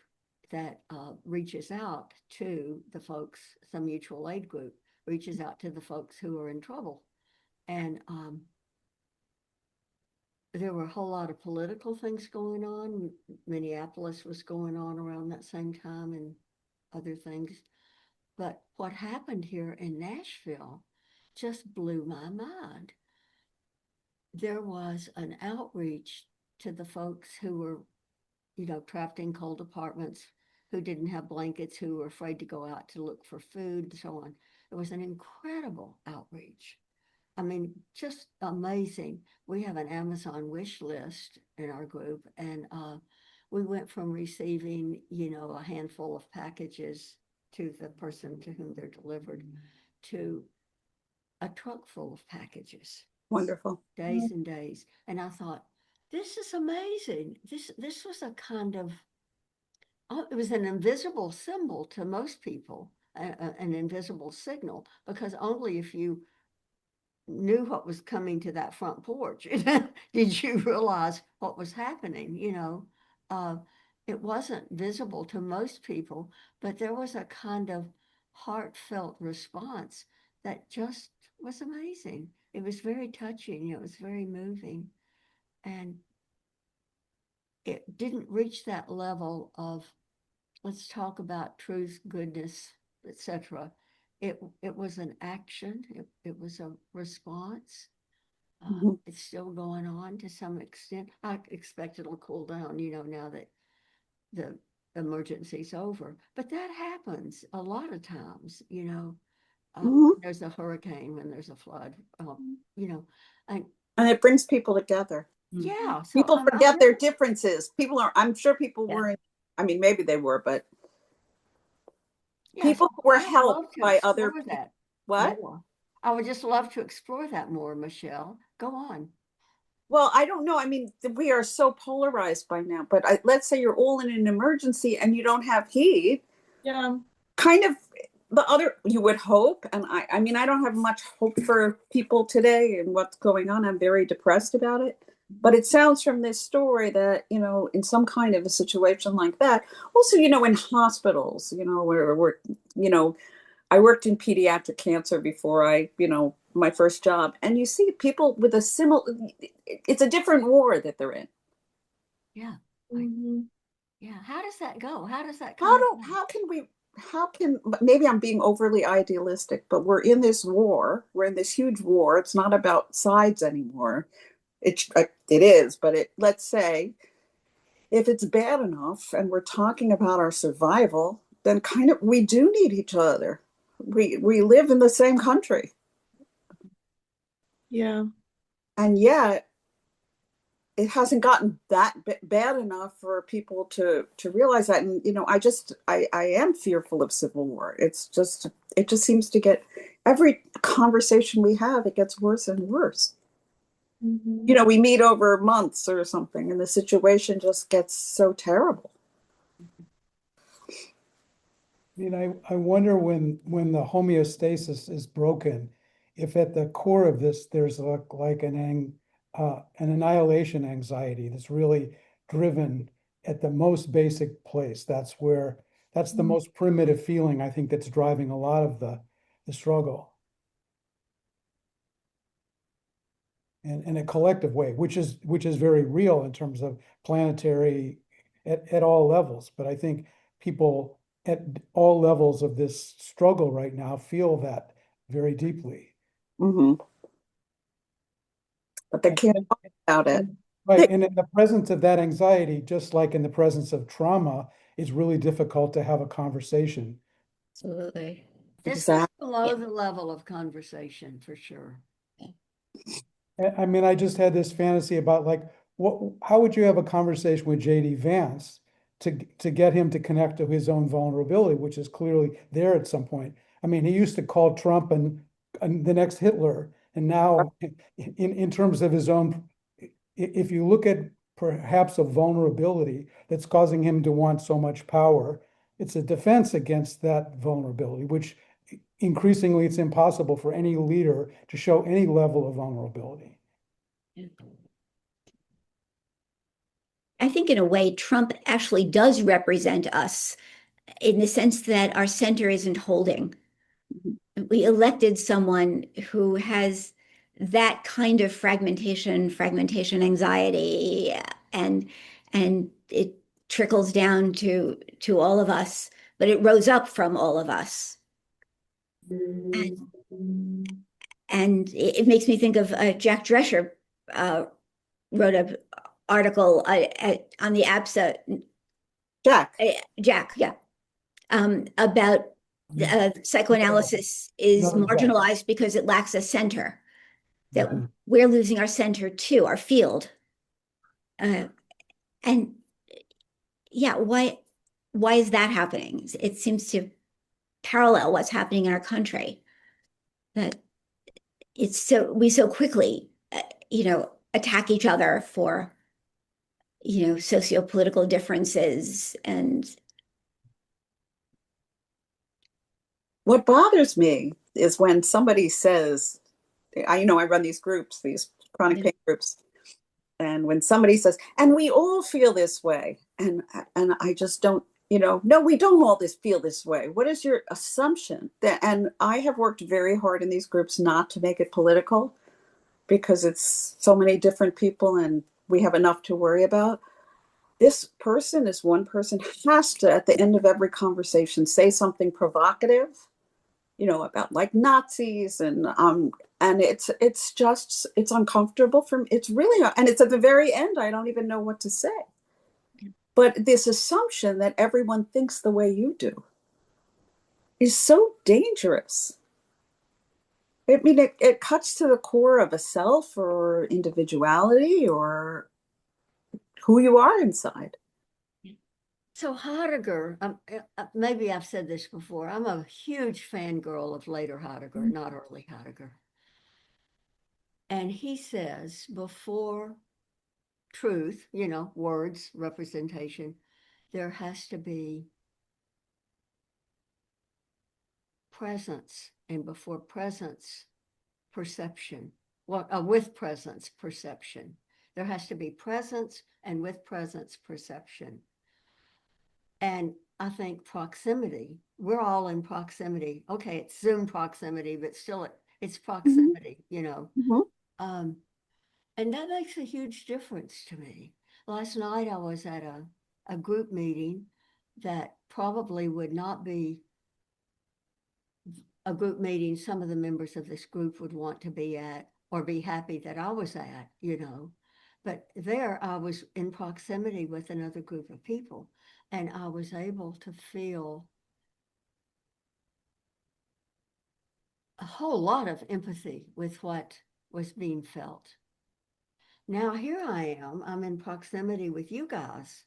that reaches out to the folks, some mutual aid group reaches out to the folks who are in trouble. And there were a whole lot of political things going on. Minneapolis was going on around that same time and other things. But what happened here in Nashville just blew my mind. There was an outreach to the folks who were, trapped in cold apartments, who didn't have blankets, who were afraid to go out to look for food and so on. It was an incredible outreach. I mean, just amazing. We have an Amazon wish list in our group, and we went from receiving, a handful of packages to the person to whom they're delivered to a truck full of packages. Wonderful. Days and days. And I thought, this is amazing. This was a kind of, it was an invisible symbol to most people, an invisible signal, because only if you knew what was coming to that front porch did you realize what was happening. It wasn't visible to most people, but there was a kind of heartfelt response that just was amazing. It was very touching. It was very moving, and it didn't reach that level of, let's talk about truth, goodness, etc. It was an action. It was a response. It's still going on to some extent. I expect it'll cool down, now that the emergency's over. But that happens a lot of times, Mhm. there's a hurricane, when there's a flood, you know, and And it brings people together. yeah, so People forget their differences. I'm sure people Yeah. weren't, I mean, maybe they were, but yeah, so people were I'd helped love to by other explore people. that What? more. I would just love to explore that more, Michelle. Go on. Well, I don't know. I mean, we are so polarized by now, but let's say you're all in an emergency and you don't have heat, Yeah. kind of the other, you would hope. And I mean, I don't have much hope for people today and what's going on. I'm very depressed about it. But it sounds from this story that, in some kind of a situation like that, also, in hospitals, where we're, I worked in pediatric cancer before my first job. And you see people with a similar, it's a different war that they're in. Yeah. Mm-hmm. Yeah. How does that go? How does that How come don't, how can, maybe I'm being overly idealistic, but we're in this war. We're in this huge war. It's not about sides anymore. It is, but let's say if it's bad enough and we're talking about our survival, then kind of we do need each other. We live in the same country. Yeah. And yet it hasn't gotten that bad enough for people to realize that. And I am fearful of civil war. It just seems to get, every conversation we have, it gets worse and worse. Mm-hmm. We meet over months or something and the situation just gets so terrible. I mean, I wonder when the homeostasis is broken, if at the core of this, there's like an annihilation anxiety that's really driven at the most basic place. That's the most primitive feeling, I think, that's driving a lot of the struggle. And in a collective way, which is very real in terms of planetary at all levels. But I think people at all levels of this struggle right now feel that very deeply. Mm-hmm. But they can't talk about it. Right. And in the presence of that anxiety, just like in the presence of trauma, it's really difficult to have a conversation. Absolutely. This is Exactly. below the level of conversation for sure. I mean, I just had this fantasy about like, how would you have a conversation with JD Vance to get him to connect to his own vulnerability, which is clearly there at some point. I mean, he used to call Trump and the next Hitler, and now in terms of his own, if you look at perhaps a vulnerability that's causing him to want so much power, it's a defense against that vulnerability, which increasingly it's impossible for any leader to show any level of vulnerability. I think in a way, Trump actually does represent us in the sense that our center isn't holding. We elected someone who has that kind of fragmentation anxiety, and it trickles down to all of us, but it rose up from all of us. And it makes me think of Jack Drescher wrote an article on the APSA. Jack, yeah, about psychoanalysis is marginalized because it lacks a center, that we're losing our center too, our field. And yeah, why is that happening? It seems to parallel what's happening in our country, that we so quickly, attack each other for, socio-political differences. And what bothers me is when somebody says, I run these groups, these chronic pain groups, and when somebody says, and we all feel this way, and I just don't, no, we don't all feel this way. What is your assumption? And I have worked very hard in these groups not to make it political, because it's so many different people and we have enough to worry about. This one person has to, at the end of every conversation, say something provocative, about like Nazis, and it's uncomfortable for me. It's really, and it's at the very end, I don't even know what to say. But this assumption that everyone thinks the way you do is so dangerous. I mean, it cuts to the core of a self or individuality or who you are inside. So Heidegger, maybe I've said this before, I'm a huge fangirl of later Heidegger, not early Heidegger. And he says before truth, words, representation, there has to be presence, and before presence, perception. Well, with presence, perception. There has to be presence, and with presence, perception. And I think proximity, we're all in proximity. Okay, it's Zoom proximity, but still it's proximity, Mm-hmm. And that makes a huge difference to me. Last night I was at a group meeting that probably would not be a group meeting some of the members of this group would want to be at or be happy that I was at, But there I was in proximity with another group of people, and I was able to feel a whole lot of empathy with what was being felt. Now here I am, I'm in proximity with you guys,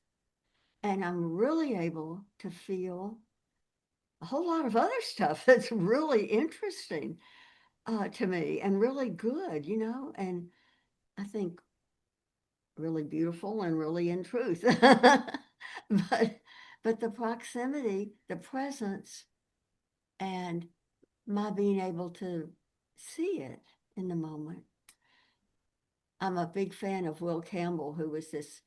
and I'm really able to feel a whole lot of other stuff that's really interesting to me and really good, and I think really beautiful and really in truth. but the proximity, the presence, and my being able to see it in the moment. I'm a big fan of Will Campbell, who was this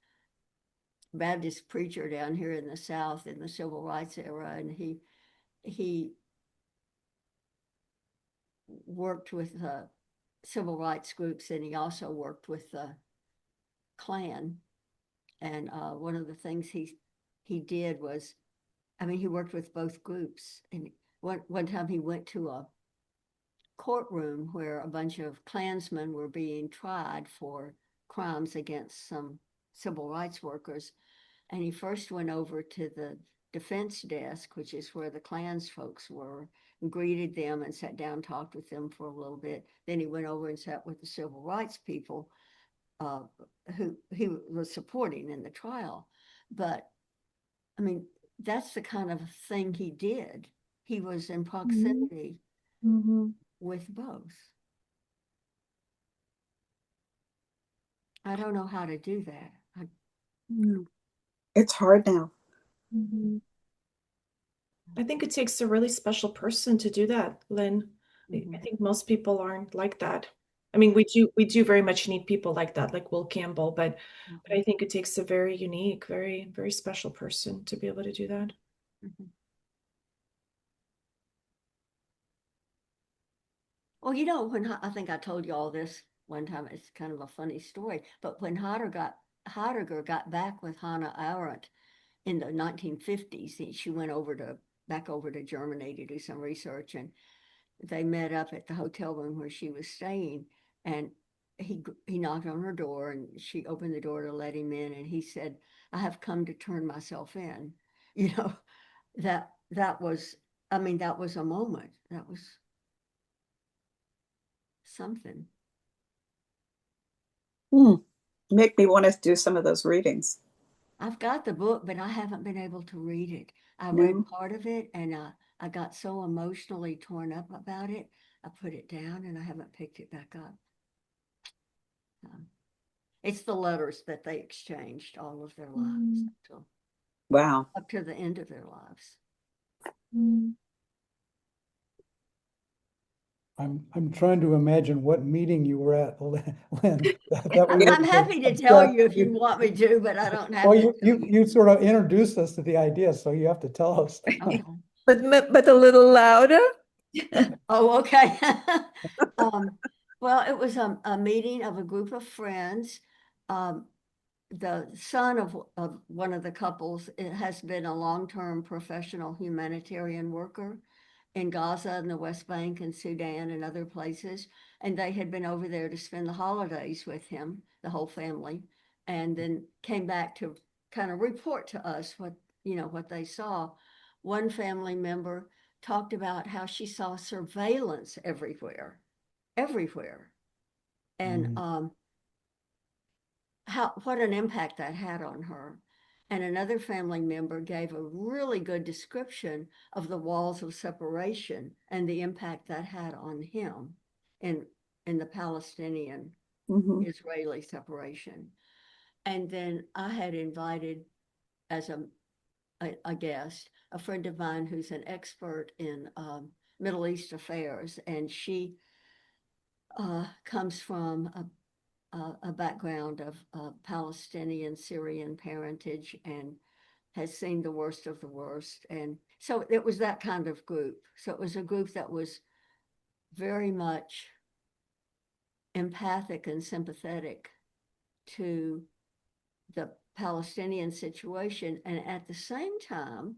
Baptist preacher down here in the South in the civil rights era, and he worked with civil rights groups, and he also worked with the Klan. And one of the things he did was, he worked with both groups. And one time he went to a courtroom where a bunch of Klansmen were being tried for crimes against some civil rights workers. And he first went over to the defense desk, which is where the Klans folks were, and greeted them and sat down, talked with them for a little bit. Then he went over and sat with the civil rights people who he was supporting in the trial. But that's the kind of thing he did. He was in proximity with both. I don't know how to do that. It's hard now. I think it takes a really special person to do that, Lynn. I think most people aren't like that. We do very much need people like that, like Will Campbell, but I think it takes a very unique, very, very special person to be able to do that. Well, when I think I told you all this one time, it's kind of a funny story, but when Heidegger got back with Hannah Arendt in the 1950s, she went back over to Germany to do some research, and they met up at the hotel room where she was staying, and he knocked on her door, and she opened the door to let him in, and he said, "I have come to turn myself in." That was a moment. That was something. Make me want to do some of those readings. I've got the book, but I haven't been able to read it. I read part of it, and I got so emotionally torn up about it, I put it down, and I haven't picked it back up. It's the letters that they exchanged all of their lives Wow. up to the end of their lives. I'm trying to imagine what meeting you were at, Lynn. I'm happy to tell you if you want me to, but I don't have Well, to. you sort of introduced us to the idea, so you have to tell us. Okay. But a little louder. Oh, okay. Well, it was a meeting of a group of friends. The son of one of the couples has been a long-term professional humanitarian worker in Gaza and the West Bank and Sudan and other places. And they had been over there to spend the holidays with him, the whole family, and then came back to kind of report to us what, what they saw. One family member talked about how she saw surveillance everywhere, everywhere. And what an impact that had on her. And another family member gave a really good description of the walls of separation and the impact that had on him in the Palestinian Israeli separation. And then I had invited as a guest a friend of mine who's an expert in Middle East affairs, and she comes from a background of Palestinian Syrian parentage and has seen the worst of the worst. And so it was that kind of group. So it was a group that was very much empathic and sympathetic to the Palestinian situation. And at the same time,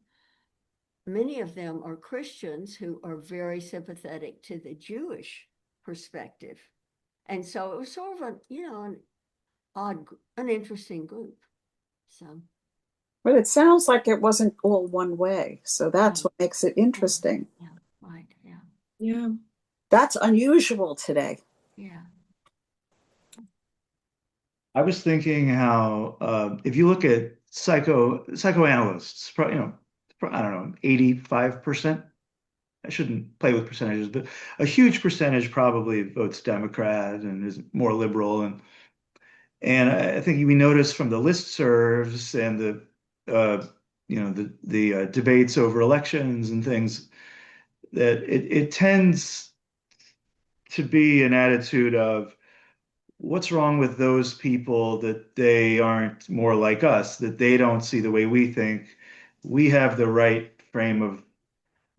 many of them are Christians who are very sympathetic to the Jewish perspective. And so it was sort of an interesting group. So, But it sounds like it wasn't all one way. So that's what makes it interesting. yeah, right. Yeah. Yeah. That's unusual today. Yeah. I was thinking how if you look at psychoanalysts, I don't know, 85%. I shouldn't play with percentages, but a huge percentage probably votes Democrat and is more liberal. And I think we notice from the listservs and the debates over elections and things that it tends to be an attitude of what's wrong with those people that they aren't more like us, that they don't see the way we think. We have the right frame of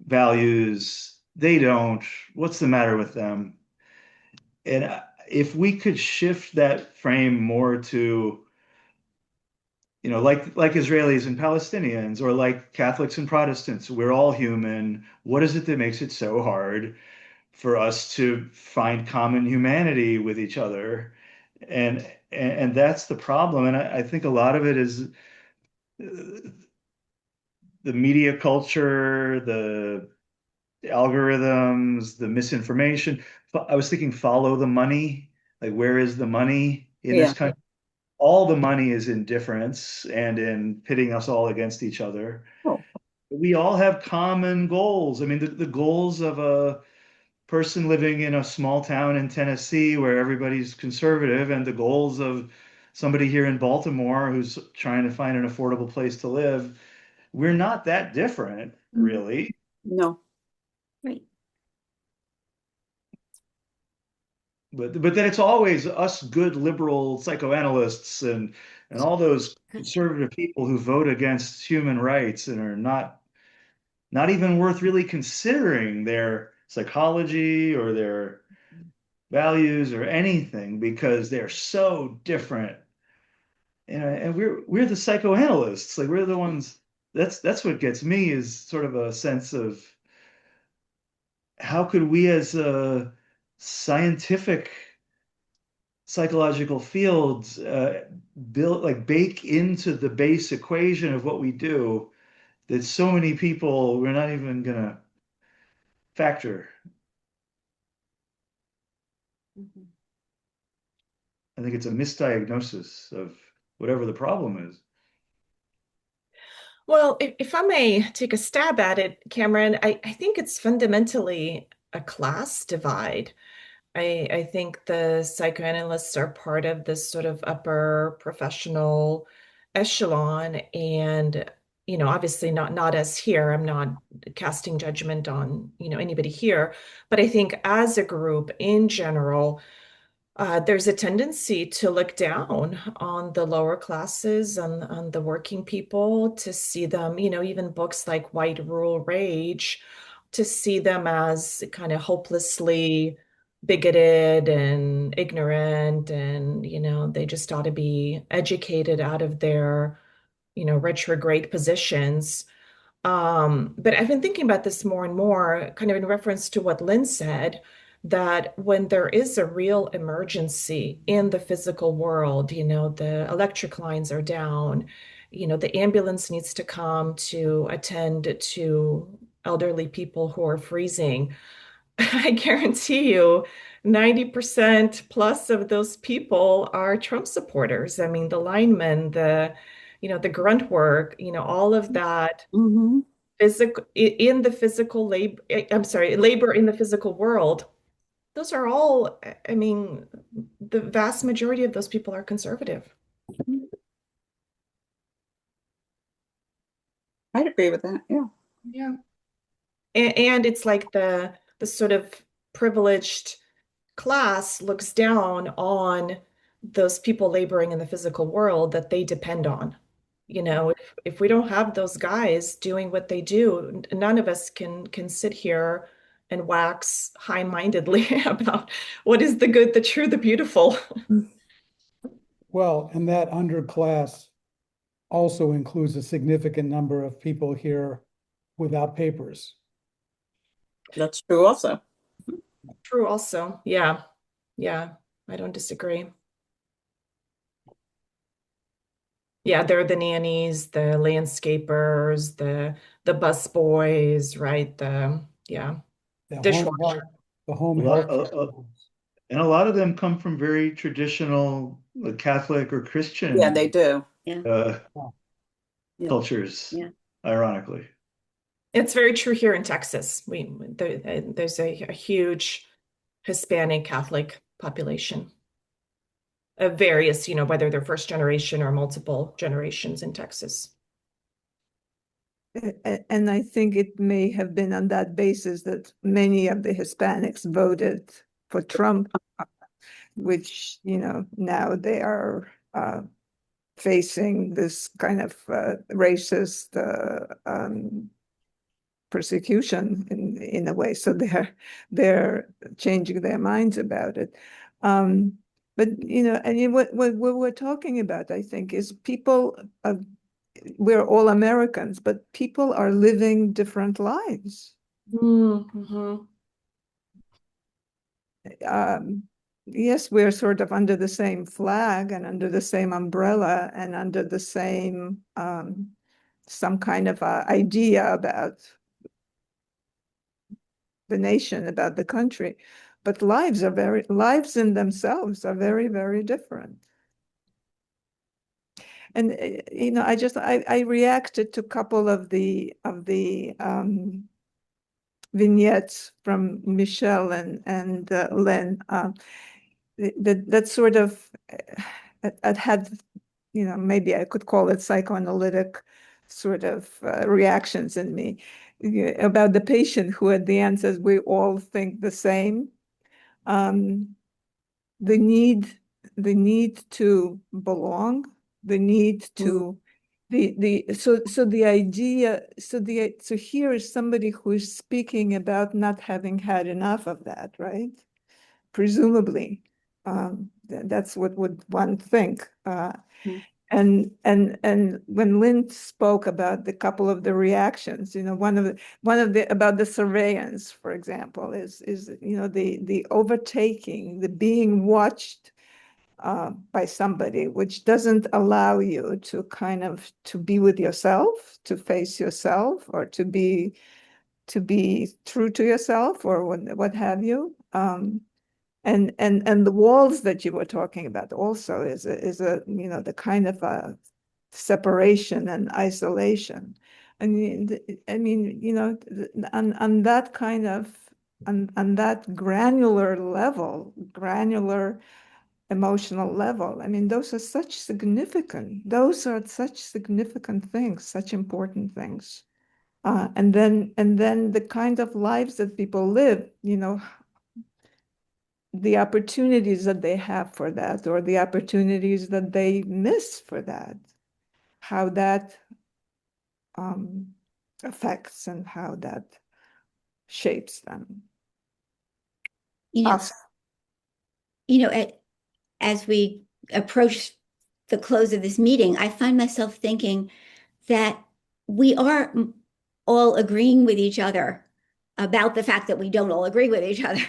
values. They don't. What's the matter with them? And if we could shift that frame more to, like Israelis and Palestinians, or like Catholics and Protestants, we're all human. What is it that makes it so hard for us to find common humanity with each other? And that's the problem. And I think a lot of it is the media culture, the algorithms, the misinformation. I was thinking follow the money. Like, where is the money in this country? All the money is in difference and in pitting us all against each other. Oh. We all have common goals. I mean, the goals of a person living in a small town in Tennessee where everybody's conservative, and the goals of somebody here in Baltimore who's trying to find an affordable place to live, we're not that different, really. No. Right. But then it's always us good liberal psychoanalysts and all those conservative people who vote against human rights and are not even worth really considering their psychology or their values or anything, because they're so different. And we're the psychoanalysts. Like, we're the ones. That's what gets me, is sort of a sense of how could we as a scientific psychological fields bake into the base equation of what we do that so many people we're not even gonna factor. I think it's a misdiagnosis of whatever the problem is. Well, if I may take a stab at it, Cameron, I think it's fundamentally a class divide. I think the psychoanalysts are part of this sort of upper professional echelon, and obviously not us here. I'm not casting judgment on anybody here, but I think as a group in general, there's a tendency to look down on the lower classes and on the working people, to see them, even books like White Rule Rage, to see them as kind of hopelessly bigoted and ignorant, and they just ought to be educated out of their retrograde positions. But I've been thinking about this more and more, kind of in reference to what Lynn said, that when there is a real emergency in the physical world, the electric lines are down the ambulance needs to come to attend to elderly people who are freezing. I guarantee you 90% plus of those people are Trump supporters. I mean, the linemen, the grunt work, all of that Mm-hmm. physical in the physical labor, I'm sorry, labor in the physical world. Those are all, I mean, the vast majority of those people are conservative. I'd agree with that. Yeah. Yeah. And it's like the sort of privileged class looks down on those people laboring in the physical world that they depend on. If we don't have those guys doing what they do, none of us can sit here and wax high-mindedly about what is the good, the true, the beautiful. Well, and that underclass also includes a significant number of people here without papers. That's true also. True also. Yeah. Yeah. I don't disagree. Yeah, they're the nannies, the landscapers, the bus boys, right? Yeah, The home dishwasher. health, the home A lot, health. and a lot of them come from very traditional Catholic or Yeah, Christian they do. Yeah. uh, Yeah. cultures, Yeah. ironically. It's very true here in Texas. There's a huge Hispanic Catholic population of various, whether they're first generation or multiple generations in Texas. And I think it may have been on that basis that many of the Hispanics voted for Trump, which, now they are facing this kind of racist persecution in a way. So they're changing their minds about it. But I mean, what we're talking about, I think, is people. We're all Americans, but people are living different lives. Mm-hmm. Yes, we're sort of under the same flag and under the same umbrella and under the same some kind of idea about the nation, about the country, but lives in themselves are very, very different. And I reacted to a couple of the vignettes from Michelle and Len. That sort of it had, maybe I could call it psychoanalytic sort of reactions in me about the patient who at the end says we all think the same. Um, the need the need to belong, the need to so the idea so here is somebody who is speaking about not having had enough of that, right? Presumably, that's what would one think. Mm. And when Lynn spoke about the couple of the reactions, one of the about the surveillance, for example, is the overtaking, the being watched by somebody, which doesn't allow you to kind of to be with yourself, to face yourself, or to be true to yourself, or what have you. And the walls that you were talking about also is a the kind of a separation and isolation. I mean, on that kind of on that granular emotional level. I mean, those are such significant things, such important things. And then the kind of lives that people live, the opportunities that they have for that, or the opportunities that they miss for that, how that affects and how that shapes them. You know, Us. As we approach the close of this meeting, I find myself thinking that we are all agreeing with each other about the fact that we don't all agree with each other.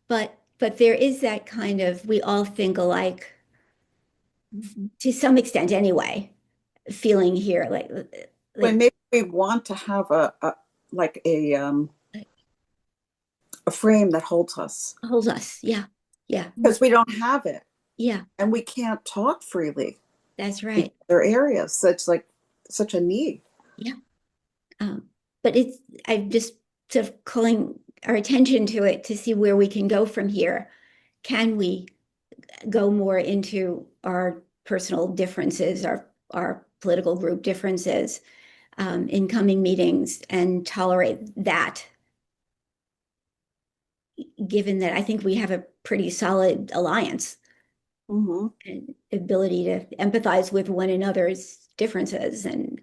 But there is that kind of we all think alike Mhm. to some extent anyway. feeling here. When maybe we want to have like a frame that holds us holds us. Yeah. Yeah. because we don't have it Yeah. and we can't talk freely. That's right. There are areas that's like such a need. Yeah. But I'm just sort of calling our attention to it to see where we can go from here. Can we go more into our personal differences, our political group differences in coming meetings and tolerate that, given that I think we have a pretty solid alliance Mm-hmm. and ability to empathize with one another's differences. And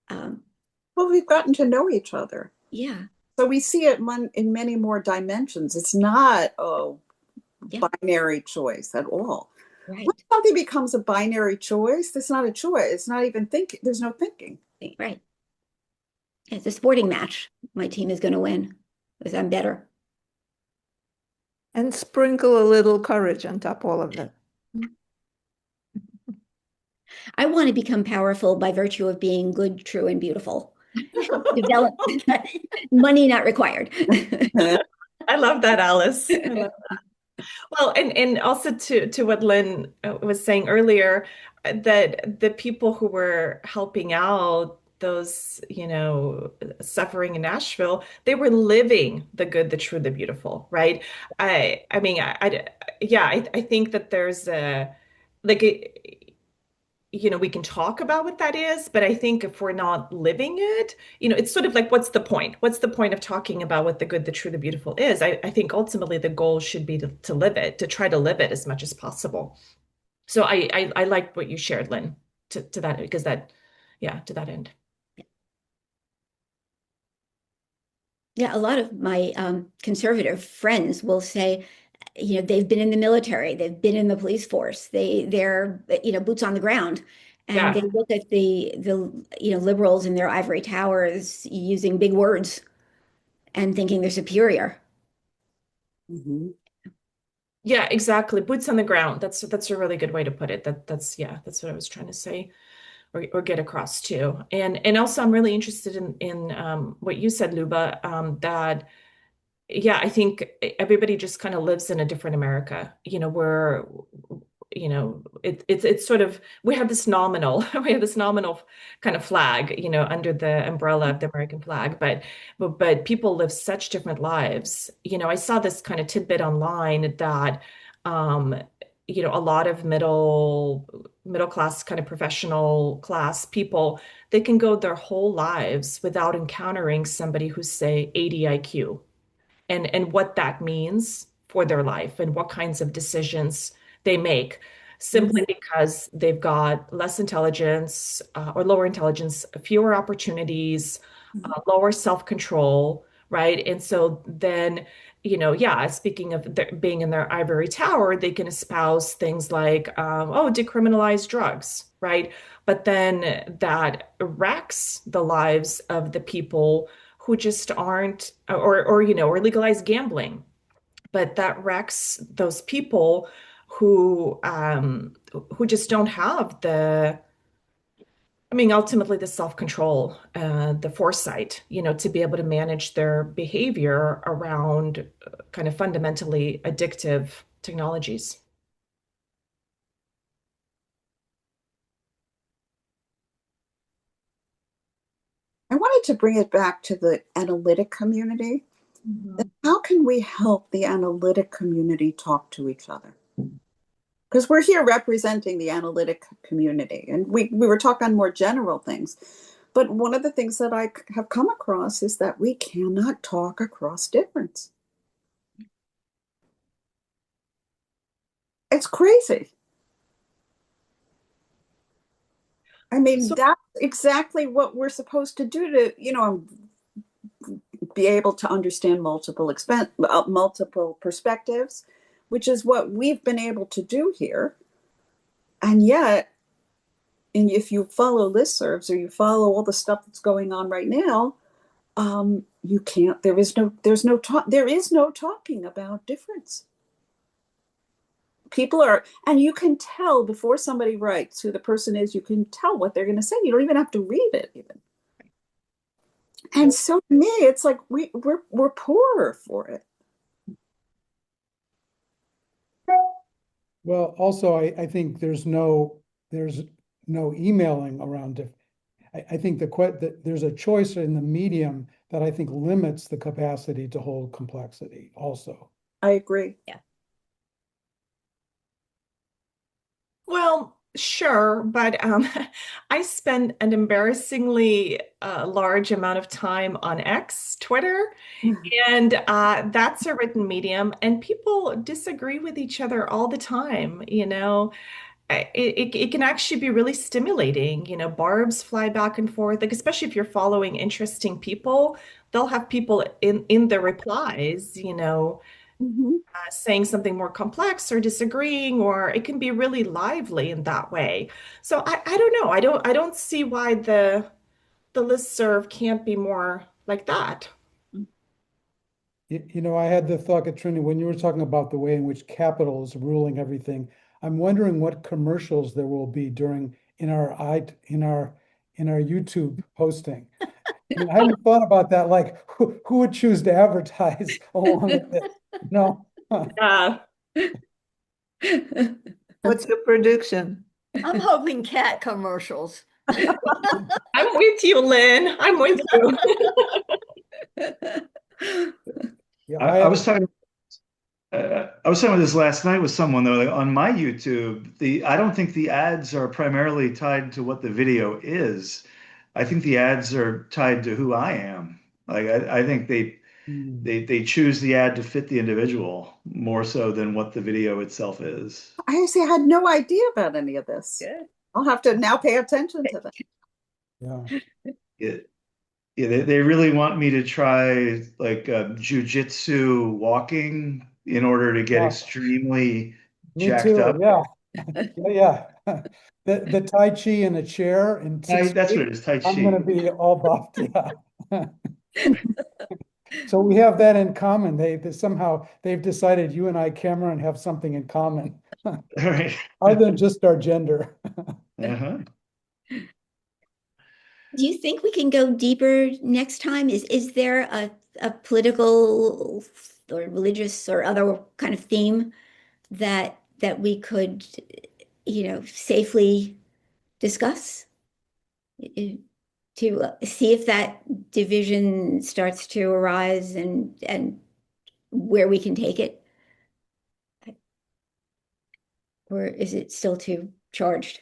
Well, we've gotten to know each other. yeah. So we see it in many more dimensions. It's not a binary choice at all. Right. When something becomes a binary choice, that's not a choice. It's not even thinking. There's no thinking. Right. It's a sporting match. My team is going to win because I'm better. And sprinkle a little courage on top of all of that. I want to become powerful by virtue of being good, true, and beautiful. Develop money not required. I love that, Alice. I love that. Well, and also to what Lynn was saying earlier, that the people who were helping out those, suffering in Nashville, they were living the good, the true, the beautiful, right? I mean, I think that there's like we can talk about what that is, but I think if we're not living it, it's sort of like, what's the point? What's the point of talking about what the good, the true, the beautiful is? I think ultimately the goal should be to live it, to try to live it as much as possible. So I liked what you shared, Lynn, to that, because to that end. Yeah, a lot of my conservative friends will say, they've been in the military, they've been in the police force, they're boots on the ground, and they look at the liberals in their ivory towers using big words and thinking they're superior. Mm-hmm. Yeah, exactly. Boots on the ground. That's a really good way to put it. That's what I was trying to say or get across too. And also I'm really interested in what you said, Luba, that I think everybody just kind of lives in a different America, where, it's sort of, we have this nominal kind of flag, under the umbrella of the American flag, but people live such different lives. I saw this kind of tidbit online that, um, a lot of middle class kind of professional class people, they can go their whole lives without encountering somebody who's, say, 80 IQ, and what that means for their life and what kinds of decisions they make, simply because they've got less intelligence, or lower intelligence, fewer opportunities, lower self-control, right? And so then, speaking of being in their ivory tower, they can espouse things like, decriminalize drugs, right? But then that wrecks the lives of the people who just aren't, or legalize gambling, but that wrecks those people who just don't have ultimately the self-control, the foresight, to be able to manage their behavior around kind of fundamentally addictive technologies. I wanted to bring it back to the analytic community. How can we help the analytic community talk to each other? Because we're here representing the analytic community, and we were talking on more general things. But one of the things that I have come across is that we cannot talk across difference. It's crazy. I mean, that's exactly what we're supposed to do to, be able to understand multiple perspectives, which is what we've been able to do here. And yet, and if you follow listservs or you follow all the stuff that's going on right now, you can't. There is no talking about difference. People are, and you can tell before somebody writes who the person is, you can tell what they're going to say. You don't even have to read it even. And so to me, it's like we're poorer for it. Well, also, I think there's no emailing around it. I think that there's a choice in the medium that I think limits the capacity to hold complexity also. I agree. Yeah. Well, sure, but I spend an embarrassingly large amount of time on X, Twitter, and that's a written medium, and people disagree with each other all the time, you know. It can actually be really stimulating, you know, barbs fly back and forth, like especially if you're following interesting people, they'll have people in the replies, you know, Mhm. saying something more complex or disagreeing, or it can be really lively in that way. So I don't know. I don't see why the listserv can't be more like that. You know, I had the thought, Katrina, when you were talking about the way in which capital is ruling everything, I'm wondering what commercials there will be in our YouTube posting. I mean, I haven't thought about that. Like, who would choose to advertise along with it? No. Yeah. What's your prediction? I'm hoping cat commercials. I'm with you, Lynn. I'm with you. Yeah, I was talking. I was talking about this last night with someone though. Like on my YouTube, I don't think the ads are primarily tied to what the video is. I think the ads are tied to who I am. Like I think they choose the ad to fit the individual more so than what the video itself is. I say I had no idea about any of this. Good. I'll have to now pay attention to that. Yeah. Yeah, they really want me to try like jujitsu walking in order to get Yeah. extremely Me jacked too. up. Yeah. Yeah. The Tai Chi in a chair in 6 That's what weeks, it is, Tai I'm gonna Chi. be all buffed. Yeah. So we have that in common. They somehow they've decided you and I, Cameron, have something in common All right. other than just our gender. Uh-huh. Do you think we can go deeper next time? Is there a political or religious or other kind of theme that we could, you know, safely discuss to see if that division starts to arise and where we can take it? Or is it still too charged?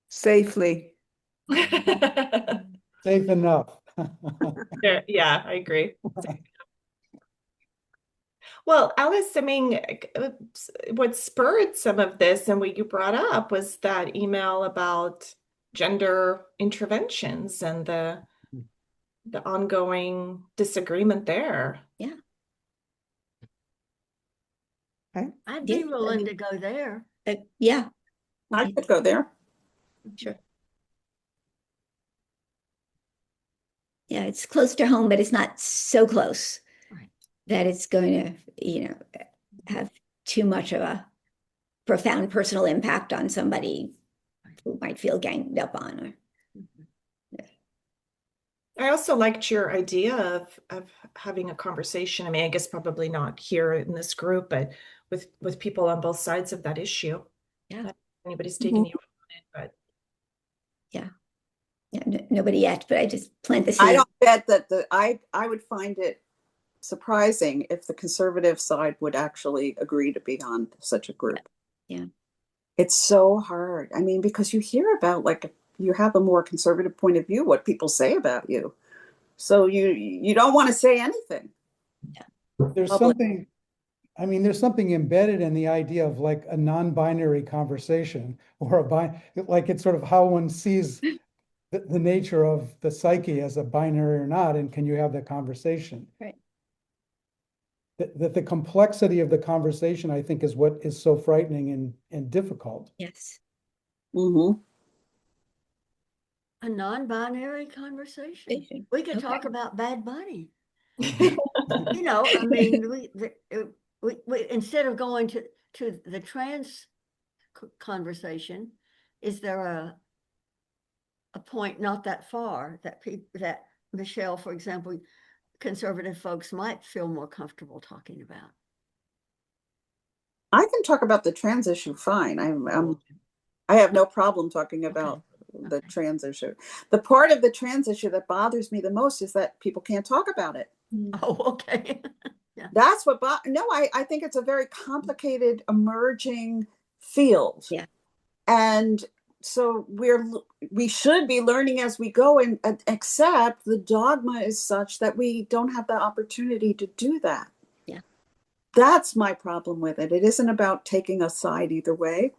Safely. Safe enough. Yeah, I agree. Well, Alice, I mean, what spurred some of this and what you brought up was that email about gender interventions and the ongoing disagreement there. Yeah. Okay. I'd be willing to go there. Yeah, I could go there. sure. Yeah, it's close to home, but it's not so close Right. that it's going to, you know, have too much of a profound personal impact on somebody who might feel ganged up on. Or I also liked your idea of having a conversation. I mean, I guess probably not here in this group, but with people on both sides of that issue. Yeah. Not anybody's taking you on it, but yeah, nobody yet, but I just plant the I seed. don't bet that I would find it surprising if the conservative side would actually agree to be on such a group. Yeah. It's so hard. I mean, because you hear about, like, you have a more conservative point of view, what people say about you. So you don't want to say anything. There's Public. something, I mean, there's something embedded in the idea of like a non-binary conversation or like it's sort of how one sees the nature of the psyche as a binary or not, and can you have that conversation? Right. That the complexity of the conversation, I think, is what is so frightening and difficult. Yes. Mm-hmm. A non-binary conversation. We could Okay. talk about Bad Bunny. You know, I mean, we instead of going to the trans conversation, is there a point not that far that people that Michelle, for example, conservative folks might feel more comfortable talking about? I can talk about the trans issue fine. I have no problem talking about the Okay. trans issue. The part of the trans issue that bothers me the most is that people can't talk about it. Oh, okay. That's what, no, I think it's a very complicated emerging field. Yeah. And so we should be learning as we go, and except the dogma is such that we don't have the opportunity to do that. Yeah. That's my problem with it. It isn't about taking a side either way.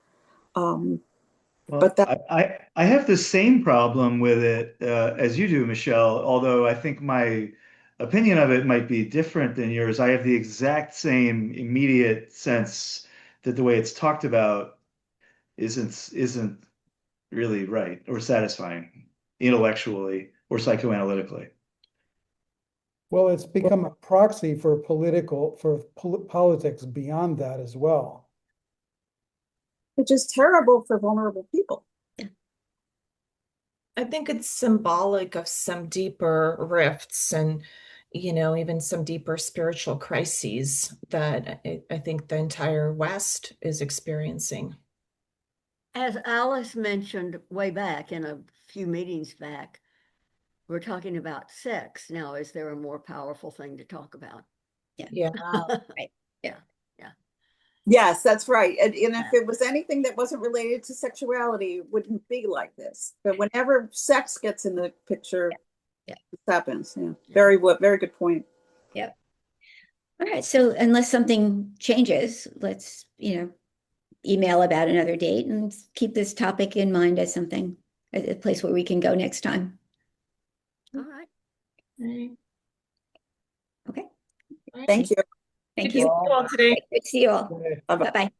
Well, But that, I have the same problem with it as you do, Michelle, although I think my opinion of it might be different than yours. I have the exact same immediate sense that the way it's talked about isn't really right or satisfying intellectually or psychoanalytically. Well, it's become a proxy for politics beyond that as well. which is terrible for vulnerable people. I think it's symbolic of some deeper rifts and, even some deeper spiritual crises that I think the entire West is experiencing. As Alice mentioned way back in a few meetings back, we're talking about sex. Now, is there a more powerful thing to talk about? Yeah. Right. Yeah. Yes, that's right. And if it was anything that wasn't related to sexuality, it wouldn't be like this. But whenever sex gets in the picture, Yeah. it happens. Yeah. Very good point. Yep. All right. So unless something changes, let's, email about another date and keep this topic in mind as something, as a place where we can go next time. All right. Okay. Thank you. Thank Good to see you. you all today. Good to see you all. Okay, Bye-bye. bye.